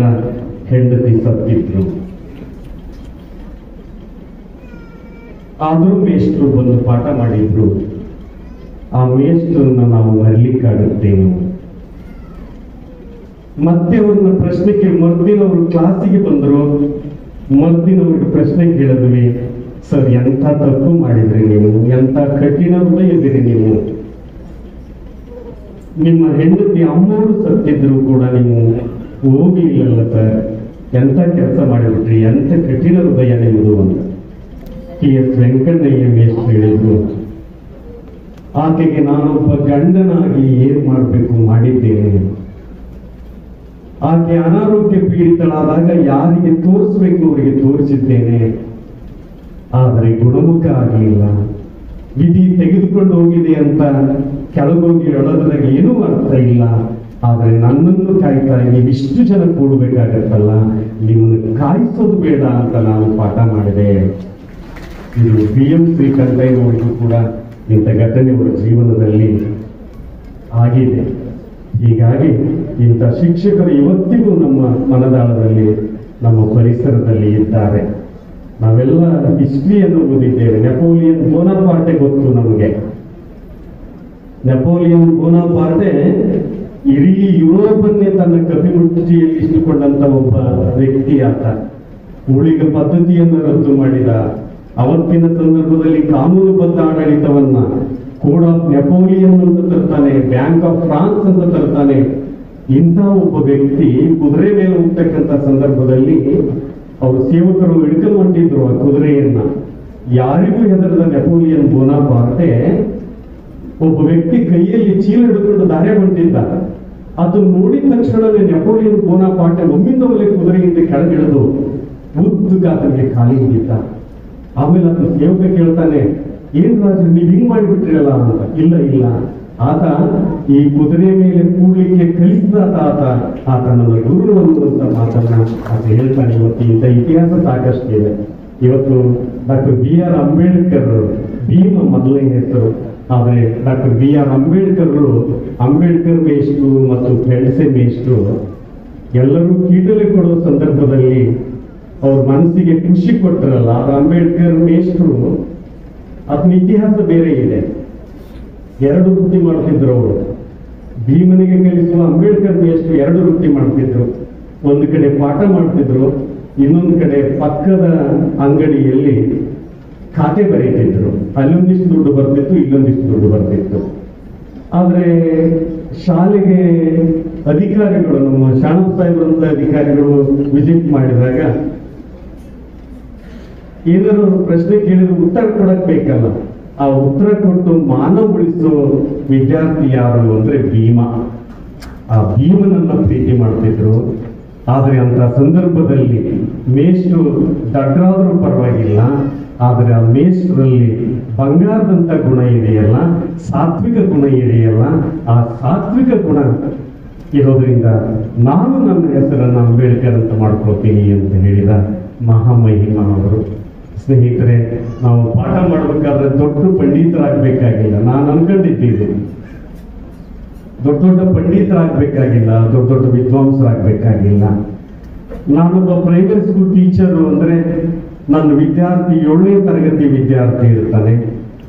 A: ಹೆಂಡತಿ ಸತ್ತಿದ್ರು. ಆದ್ರೂ ಮೇಷ್ಟ್ರು ಬಂದು ಪಾಠ ಮಾಡಿದ್ರು. ಆ ಮೇಷ್ಟ್ರನ್ನ ನಾವು ಮರಲಿಕ್ಕಾಗುತ್ತೇವೆ. ಮತ್ತೆ ಅವ್ರನ್ನ ಪ್ರಶ್ನೆಗೆ ಮರ್ದಿನ ಅವರು ಕ್ಲಾಸಿಗೆ ಬಂದ್ರು. ಮರ್ದಿನ ಅವ್ರಿಗೆ ಪ್ರಶ್ನೆ ಕೇಳಿದ್ವಿ, ಸರ್ ಎಂತ ತಪ್ಪು ಮಾಡಿದ್ರಿ ನೀವು, ಎಂತ ಕಠಿಣ ಹೃದಯದಿರಿ ನೀವು, ನಿಮ್ಮ ಹೆಂಡತಿ ಅಮ್ಮವರು ಸತ್ತಿದ್ರು ಕೂಡ ನೀವು ಹೋಗ್ಲಿಲ್ಲಲ್ಲ ಸರ್, ಎಂತ ಕೆಲಸ ಮಾಡಿಬಿಟ್ರಿ, ಎಂತ ಕಠಿಣ ಹೃದಯ ನಿಮ್ಮದು ಅಂತ ಟಿ.ಎಸ್. ವೆಂಕಣ್ಣಯ್ಯ ಮೇಷ್ಟ್ರು ಹೇಳಿದ್ರು. ಆಕೆಗೆ ನಾನೊಬ್ಬ ಗಂಡನಾಗಿ ಏನ್ ಮಾಡಬೇಕು ಮಾಡಿದ್ದೇನೆ. ಆಕೆ ಅನಾರೋಗ್ಯ ಪೀಡಿತಳಾದಾಗ ಯಾರಿಗೆ ತೋರಿಸ್ಬೇಕು ಅವರಿಗೆ ತೋರಿಸಿದ್ದೇನೆ. ಆದರೆ ಗುಣಮುಖ ಆಗಲಿಲ್ಲ. ವಿಧಿ ತೆಗೆದುಕೊಂಡು ಹೋಗಿದೆ ಅಂತ ಕೆಳಗೋಗಿ ಹೇಳೋದ್ರಾಗ ಏನೂ ಅರ್ಥ ಇಲ್ಲ. ಆದರೆ ನನ್ನನ್ನು ಕಾಯ್ತಾ ನೀವಿಷ್ಟು ಜನ ಕೂಡಬೇಕಾಗತ್ತಲ್ಲ, ನಿಮ್ಮನ್ನು ಕಾಯಿಸೋದು ಬೇಡ ಅಂತ ನಾನು ಪಾಠ ಮಾಡಿದೆ. ಇದು BM ಶ್ರೀಕಂಠಯ್ಯನವರಿಗೂ ಕೂಡ ಇಂಥ ಘಟನೆ ಅವರ ಜೀವನದಲ್ಲಿ ಆಗಿದೆ. ಹೀಗಾಗಿ ಇಂಥ ಶಿಕ್ಷಕರು ಇವತ್ತಿಗೂ ನಮ್ಮ ಮನದಾಳದಲ್ಲಿ, ನಮ್ಮ ಪರಿಸರದಲ್ಲಿ ಇದ್ದಾರೆ. ನಾವೆಲ್ಲ ಹಿಸ್ಟ್ರಿಯನ್ನು ಓದಿದ್ದೇವೆ. ನೆಪೋಲಿಯನ್ ಬೋನಾಪಾರ್ಟೆ ಗೊತ್ತು ನಮಗೆ. ನೆಪೋಲಿಯನ್ ಬೋನಾಪಾರ್ಟೆ ಇಡೀ ಯುರೋಪನ್ನೇ ತನ್ನ ಕಪಿಮುಷ್ಟಿಯಲ್ಲಿ ಇಟ್ಟುಕೊಂಡಂತ ಒಬ್ಬ ವ್ಯಕ್ತಿ ಆತ. ಊಳಿಗ ಪದ್ಧತಿಯನ್ನು ರದ್ದು ಮಾಡಿದ. ಅವತ್ತಿನ ಸಂದರ್ಭದಲ್ಲಿ ಕಾನೂನುಬದ್ಧ ಆಡಳಿತವನ್ನ ಕೋಡ್ ಆಫ್ ನೆಪೋಲಿಯನ್ ಅಂತ ತರ್ತಾನೆ, ಬ್ಯಾಂಕ್ ಆಫ್ ಫ್ರಾನ್ಸ್ ಅಂತ ತರ್ತಾನೆ. ಇಂಥ ಒಬ್ಬ ವ್ಯಕ್ತಿ ಕುದುರೆ ಮೇಲೆ ಹೋಗ್ತಕ್ಕಂಥ ಸಂದರ್ಭದಲ್ಲಿ ಅವರು ಸೇವಕರು ಹಿಡ್ಕೊಂಡು ಹೊಂಟಿದ್ರು ಆ ಕುದುರೆಯನ್ನ. ಯಾರಿಗೂ ಹೆದರದ ನೆಪೋಲಿಯನ್ ಬೋನಾಪಾರ್ಟೆ ಒಬ್ಬ ವ್ಯಕ್ತಿ ಕೈಯಲ್ಲಿ ಚೀಲ ಹಿಡ್ಕೊಂಡು ದಾರಿ ಹೊಂಟಿದ್ದ. ಅದನ್ನು ನೋಡಿದ ತಕ್ಷಣವೇ ನೆಪೋಲಿಯನ್ ಬೋನಾಪಾರ್ಟೆ ಒಮ್ಮಿಂದವಲ್ಲೇ ಕುದುರೆಯಿಂದ ಕೆಳಗಿಳಿದು ಉದ್ದಗ ಆತನಿಗೆ ಖಾಲಿ ಹಿಡಿತ. ಆಮೇಲೆ ಆತ ಸೇವಕ ಕೇಳ್ತಾನೆ, ಏನ್ ರಾಜರು ನೀವು ಹಿಂಗ್ ಮಾಡಿಬಿಟ್ರಲ್ಲ ಅಂತ. ಇಲ್ಲ, ಆತ ಈ ಕುದುರೆ ಮೇಲೆ ಕೂಡ್ಲಿಕ್ಕೆ ಕಲಿಸಿದ ಆತ ನನ್ನ ಗುರು ಅನ್ನುವಂತ ಮಾತನ್ನ ಆತ ಹೇಳ್ತಾನೆ. ಇವತ್ತು ಇಂಥ ಇತಿಹಾಸ ಸಾಕಷ್ಟಿದೆ. ಇವತ್ತು ಡಾಕ್ಟರ್ B.R. ಅಂಬೇಡ್ಕರ್ ಭೀಮ ಮೊದಲನೇ ಹೆಸರು. ಆದರೆ ಡಾಕ್ಟರ್ B.R. ಅಂಬೇಡ್ಕರ್ ಮೇಷ್ಟ್ರು ಮತ್ತು ಪೆಂಡ್ಸೆ ಮೇಷ್ಟ್ರು ಎಲ್ಲರೂ ಕೀಟಲೆ ಕೊಡುವ ಸಂದರ್ಭದಲ್ಲಿ ಅವ್ರ ಮನಸ್ಸಿಗೆ ಖುಷಿ ಕೊಟ್ಟರಲ್ಲ. ಆದ ಅಂಬೇಡ್ಕರ್ ಮೇಷ್ಟ್ರು ಅದನ್ನ ಇತಿಹಾಸ ಬೇರೆ ಇದೆ. ಎರಡು ವೃತ್ತಿ ಮಾಡ್ತಿದ್ರು ಅವರು. ಭೀಮನಿಗೆ ಕಲಿಸುವ ಅಂಬೇಡ್ಕರ್ ಮೇಷ್ಟ್ರು ಎರಡು ವೃತ್ತಿ ಮಾಡ್ತಿದ್ರು. ಒಂದು ಕಡೆ ಪಾಠ ಮಾಡ್ತಿದ್ರು, ಇನ್ನೊಂದು ಕಡೆ ಪಕ್ಕದ ಅಂಗಡಿಯಲ್ಲಿ ಖಾತೆ ಬರೀತಿದ್ರು. ಅಲ್ಲೊಂದಿಷ್ಟು ದುಡ್ಡು ಬರ್ತಿತ್ತು, ಇಲ್ಲೊಂದಿಷ್ಟು ದುಡ್ಡು ಬರ್ತಿತ್ತು. ಆದ್ರೆ ಶಾಲೆಗೆ ಅಧಿಕಾರಿಗಳು, ನಮ್ಮ ಶಾಣಪ್ಪ ಸಾಹೇಬರಂತ ಅಧಿಕಾರಿಗಳು ವಿಸಿಟ್ ಮಾಡಿದಾಗ ಏನಾದ್ರು ಪ್ರಶ್ನೆ ಕೇಳಿದ್ರೆ ಉತ್ತರ ಕೊಡಕ್ ಬೇಕಲ್ಲ. ಆ ಉತ್ತರ ಕೊಟ್ಟು ಮಾನ ಉಳಿಸೋ ವಿದ್ಯಾರ್ಥಿ ಯಾರು ಅಂದ್ರೆ ಭೀಮ. ಆ ಭೀಮನನ್ನ ಪ್ರೀತಿ ಮಾಡ್ತಿದ್ರು. ಆದ್ರೆ ಅಂತ ಸಂದರ್ಭದಲ್ಲಿ ಮೇಷ್ಟ್ರು ದಡ್ಡರಾದ್ರೂ ಪರವಾಗಿಲ್ಲ, ಆದ್ರೆ ಆ ಮೇಷ್ಟ್ರಲ್ಲಿ ಬಂಗಾರದಂತ ಗುಣ ಇದೆಯಲ್ಲ, ಸಾತ್ವಿಕ ಗುಣ ಇದೆಯಲ್ಲ, ಆ ಸಾತ್ವಿಕ ಗುಣ ಇರೋದ್ರಿಂದ ನಾನು ನನ್ನ ಹೆಸರನ್ನು ಅಂಬೇಡ್ಕರ್ ಅಂತ ಮಾಡ್ಕೊಳ್ತೀನಿ ಅಂತ ಹೇಳಿದ ಮಹಾಮಹಿಮ ಅವರು. ಸ್ನೇಹಿತರೆ, ನಾವು ಪಾಠ ಮಾಡಬೇಕಾದ್ರೆ ದೊಡ್ಡ ಪಂಡಿತರಾಗಬೇಕಾಗಿಲ್ಲ. ನಾನು ಅನ್ಕೊಂಡಿದ್ದೀನಿ, ದೊಡ್ಡ ದೊಡ್ಡ ಪಂಡಿತರಾಗಬೇಕಾಗಿಲ್ಲ, ದೊಡ್ಡ ದೊಡ್ಡ ವಿದ್ವಾಂಸರಾಗಬೇಕಾಗಿಲ್ಲ. ನಾನೊಬ್ಬ ಪ್ರೈಮರಿ ಸ್ಕೂಲ್ ಟೀಚರು ಅಂದ್ರೆ ನನ್ನ ವಿದ್ಯಾರ್ಥಿ 7ನೇ ತರಗತಿ ವಿದ್ಯಾರ್ಥಿ ಇರ್ತಾನೆ.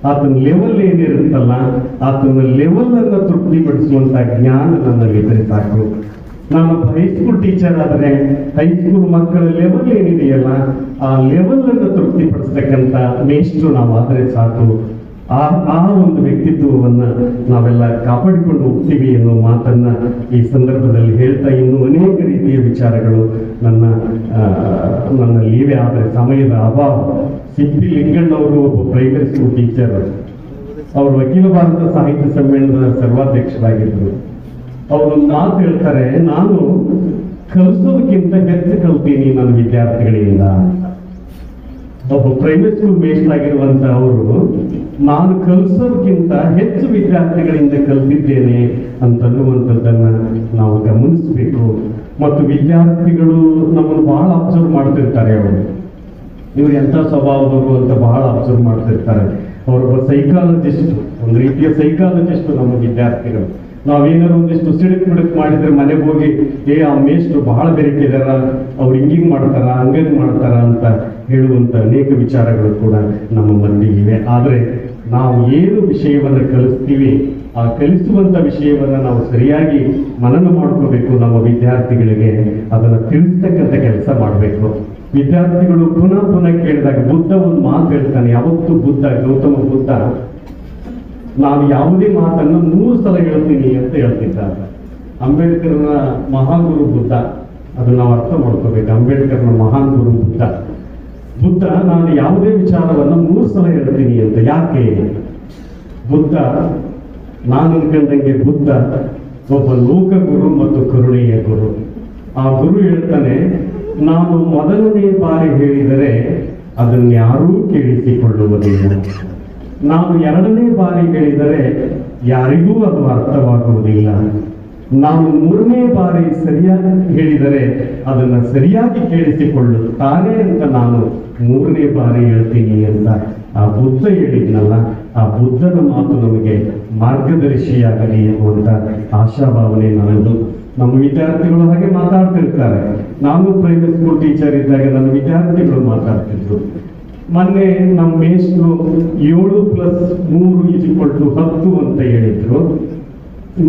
A: ಆತನ ಲೆವೆಲ್ ಏನಿರುತ್ತಲ್ಲ, ಆತನ ಲೆವೆಲ್ ಅನ್ನ ತೃಪ್ತಿಪಡಿಸುವಂತ ಜ್ಞಾನ ನನ್ನಲ್ಲಿದ್ರೆ ಸಾಕು. ನಾನೊಬ್ಬ ಹೈಸ್ಕೂಲ್ ಟೀಚರ್ ಆದ್ರೆ ಹೈಸ್ಕೂಲ್ ಮಕ್ಕಳ ಲೆವೆಲ್ ಏನಿದೆಯಲ್ಲ, ಆ ಲೆವೆಲ್ ಅನ್ನು ತೃಪ್ತಿಪಡಿಸ್ತಕ್ಕಂಥ ಮೇಷ್ಟ್ರು ನಾವಾದ್ರೆ ಸಾಕು. ಆ ಒಂದು ವ್ಯಕ್ತಿತ್ವವನ್ನ ನಾವೆಲ್ಲ ಕಾಪಾಡಿಕೊಂಡು ಹೋಗ್ತೀವಿ ಅನ್ನೋ ಮಾತನ್ನ ಈ ಸಂದರ್ಭದಲ್ಲಿ ಹೇಳ್ತಾ, ಇನ್ನು ಅನೇಕ ರೀತಿಯ ವಿಚಾರಗಳು ನನ್ನಲ್ಲಿವೆ. ಆದರೆ ಸಮಯದ ಅಭಾವ. ಸಿಪ್ಪಿ ಲಿಂಗಣ್ಣವರು ಒಬ್ಬ ಪ್ರೈಮರಿ ಸ್ಕೂಲ್ ಟೀಚರ್, ಅವರು ಅಖಿಲ ಭಾರತ ಸಾಹಿತ್ಯ ಸಮ್ಮೇಳನದ ಸರ್ವಾಧ್ಯಕ್ಷರಾಗಿದ್ರು. ಅವರು ಮಾತು ಹೇಳ್ತಾರೆ, ನಾನು ಕಲಿಸೋದಕ್ಕಿಂತ ಹೆಚ್ಚು ಕಲ್ತೀನಿ ನನ್ನ ವಿದ್ಯಾರ್ಥಿಗಳಿಂದ. ಒಬ್ಬ ಪ್ರೈಮರಿ ಸ್ಕೂಲ್ ಮೇಸ್ಟ್ ಆಗಿರುವಂತ ಅವರು, ನಾನು ಕಲಿಸೋದಕ್ಕಿಂತ ಹೆಚ್ಚು ವಿದ್ಯಾರ್ಥಿಗಳಿಂದ ಕಲಿತಿದ್ದೇನೆ ಅಂತನ್ನುವಂಥದ್ದನ್ನ ನಾವು ಗಮನಿಸಬೇಕು. ಮತ್ತು ವಿದ್ಯಾರ್ಥಿಗಳು ನಮ್ಮನ್ನು ಬಹಳ ಅಬ್ಸರ್ವ್ ಮಾಡ್ತಿರ್ತಾರೆ. ಅವರು ಇವ್ರು ಎಂಥ ಸ್ವಭಾವದವರು ಅಂತ ಬಹಳ ಅಬ್ಸರ್ವ್ ಮಾಡ್ತಿರ್ತಾರೆ. ಅವರೊಬ್ಬ ಸೈಕಾಲಜಿಸ್ಟ್, ಒಂದು ರೀತಿಯ ಸೈಕಾಲಜಿಸ್ಟ್ ನಮ್ಮ ವಿದ್ಯಾರ್ಥಿಗಳು. ನಾವೇನಾದ್ರು ಒಂದಿಷ್ಟು ಸಿಡುಕ್ ಬಿಡುಕ್ ಮಾಡಿದ್ರೆ ಮನೆಗೆ ಹೋಗಿ, ಆ ಮೇಷ್ಟ್ರು ಬಹಳ ಬೆರಕಿದಾರ, ಅವ್ರು ಹಿಂಗಿಂಗ್ ಮಾಡ್ತಾರ, ಹಂಗಂಗ್ ಮಾಡ್ತಾರ ಅಂತ ಹೇಳುವಂತ ಅನೇಕ ವಿಚಾರಗಳು ಕೂಡ ನಮ್ಮ ಮಧ್ಯೆ ಇವೆ. ಆದ್ರೆ ನಾವು ಏನು ವಿಷಯವನ್ನ ಕಲಿಸ್ತೀವಿ, ಆ ಕಲಿಸುವಂತ ವಿಷಯವನ್ನ ನಾವು ಸರಿಯಾಗಿ ಮನನ ಮಾಡ್ಕೋಬೇಕು. ನಮ್ಮ ವಿದ್ಯಾರ್ಥಿಗಳಿಗೆ ಅದನ್ನ ತಿಳಿಸ್ತಕ್ಕಂಥ ಕೆಲಸ ಮಾಡಬೇಕು. ವಿದ್ಯಾರ್ಥಿಗಳು ಪುನಃ ಪುನಃ ಕೇಳಿದಾಗ, ಬುದ್ಧ ಒಂದು ಮಾತು ಹೇಳ್ತಾನೆ. ಯಾವತ್ತು ಗೌತಮ ಬುದ್ಧ, ನಾನು ಯಾವುದೇ ಮಾತನ್ನು 3 ಸಲ ಹೇಳ್ತೀನಿ ಅಂತ ಹೇಳ್ತಿದ್ದಾರೆ. ಅಂಬೇಡ್ಕರ್ನ ಮಹಾನ್ ಗುರು ಬುದ್ಧ, ಅದನ್ನ ನಾವು ಅರ್ಥ ಮಾಡ್ಕೋಬೇಕು. ಅಂಬೇಡ್ಕರ್ನ ಮಹಾನ್ ಗುರು ಬುದ್ಧ ನಾನು ಯಾವುದೇ ವಿಚಾರವನ್ನು 3 ಸಲ ಹೇಳ್ತೀನಿ ಅಂತ. ಯಾಕೆ? ಬುದ್ಧ, ನಾನು ಅನ್ಕೊಂಡಂಗೆ ಬುದ್ಧ ಒಬ್ಬ ಲೋಕ ಗುರು ಮತ್ತು ಕರುಣೆಯ ಗುರು. ಆ ಗುರು ಹೇಳ್ತಾನೆ, ನಾನು ಮೊದಲನೇ ಬಾರಿ ಹೇಳಿದರೆ ಅದನ್ಯಾರೂ ಕೇಳಿಸಿಕೊಳ್ಳುವುದಿಲ್ಲ. ನಾನು 2ನೇ ಬಾರಿ ಹೇಳಿದರೆ ಯಾರಿಗೂ ಅದು ಅರ್ಥವಾಗುವುದಿಲ್ಲ. ನಾನು 3ನೇ ಬಾರಿ ಸರಿಯಾಗಿ ಹೇಳಿದರೆ ಅದನ್ನ ಸರಿಯಾಗಿ ಕೇಳಿಸಿಕೊಳ್ಳುತ್ತಾನೆ ಅಂತ ನಾನು 3ನೇ ಬಾರಿ ಹೇಳ್ತೀನಿ ಅಂತ ಆ ಬುದ್ಧ ಹೇಳಿದ್ನಲ್ಲ, ಆ ಬುದ್ಧನ ಮಾತು ನಮಗೆ ಮಾರ್ಗದರ್ಶಿಯಾಗಲಿ ಎನ್ನುವಂತ ಆಶಾಭಾವನೆ ನನ್ನದು. ನಮ್ಮ ವಿದ್ಯಾರ್ಥಿಗಳು ಹಾಗೆ ಮಾತಾಡ್ತಿರ್ತಾರೆ. ನಾನು ಪ್ರೈಮರಿ ಸ್ಕೂಲ್ ಟೀಚರ್ ಇದ್ದಾಗ ನನ್ನ ವಿದ್ಯಾರ್ಥಿಗಳು ಮಾತಾಡ್ತಿದ್ರು. ಮೊನ್ನೆ ನಮ್ಮ ಮೇಷ್ಟ್ರು 7 + 3 = 10 ಅಂತ ಹೇಳಿದ್ರು.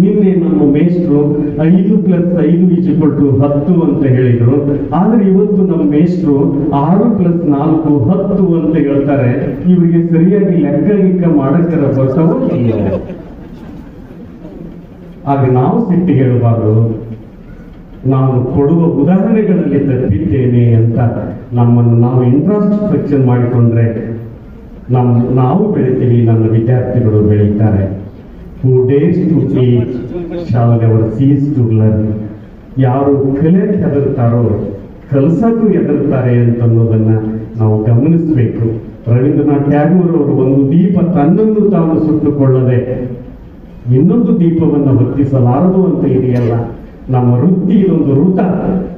A: ನಿನ್ನೆ ನಮ್ಮ ಮೇಷ್ಟ್ರು 5 + 5 = 10 ಅಂತ ಹೇಳಿದ್ರು. ಆದ್ರೆ ಇವತ್ತು ನಮ್ಮ ಮೇಷ್ಟ್ರು 6 + 4 10 ಅಂತ ಹೇಳ್ತಾರೆ. ಇವರಿಗೆ ಸರಿಯಾಗಿ ಲೆಕ್ಕ ಮಾಡಕ್ಕರ ಬರ್ತಾವೋ ಇಲ್ಲ. ಆಗ ನಾವು ಸಿಟ್ಟಿಗೆ ಹೇಳಬಾರ್ದು, ನಾನು ಕೊಡುವ ಉದಾಹರಣೆಗಳಲ್ಲಿ ತಪ್ಪಿದ್ದೇನೆ ಅಂತ ನಮ್ಮನ್ನು ನಾವು ಇಂಟ್ರಾಸ್ಪೆಕ್ಷನ್ ಮಾಡಿಕೊಂಡ್ರೆ ನಾವು ಬೆಳಿತೀವಿ, ನನ್ನ ವಿದ್ಯಾರ್ಥಿಗಳು ಬೆಳೀತಾರೆ. Who dares to teach shall never cease to learn. ಯಾರು ಕಲಿಯಕ್ಕೆ ಹೆದರ್ತಾರೋ ಕಲ್ಸಕ್ಕೂ ಹೆದರ್ತಾರೆ ಅಂತನ್ನೋದನ್ನ ನಾವು ಗಮನಿಸಬೇಕು. ರವೀಂದ್ರನಾಥ್ ಟ್ಯಾಗೋರ್ ಅವರು ಒಂದು ದೀಪ ತನ್ನನ್ನು ತಾನು ಸುಟ್ಟುಕೊಳ್ಳದೆ ಇನ್ನೊಂದು ದೀಪವನ್ನು ಹೊತ್ತಿಸಲಾರದು ಅಂತ ಇದೆಯಲ್ಲ. ನಮ್ಮ ವೃತ್ತಿ ಇದೊಂದು ವೃತ,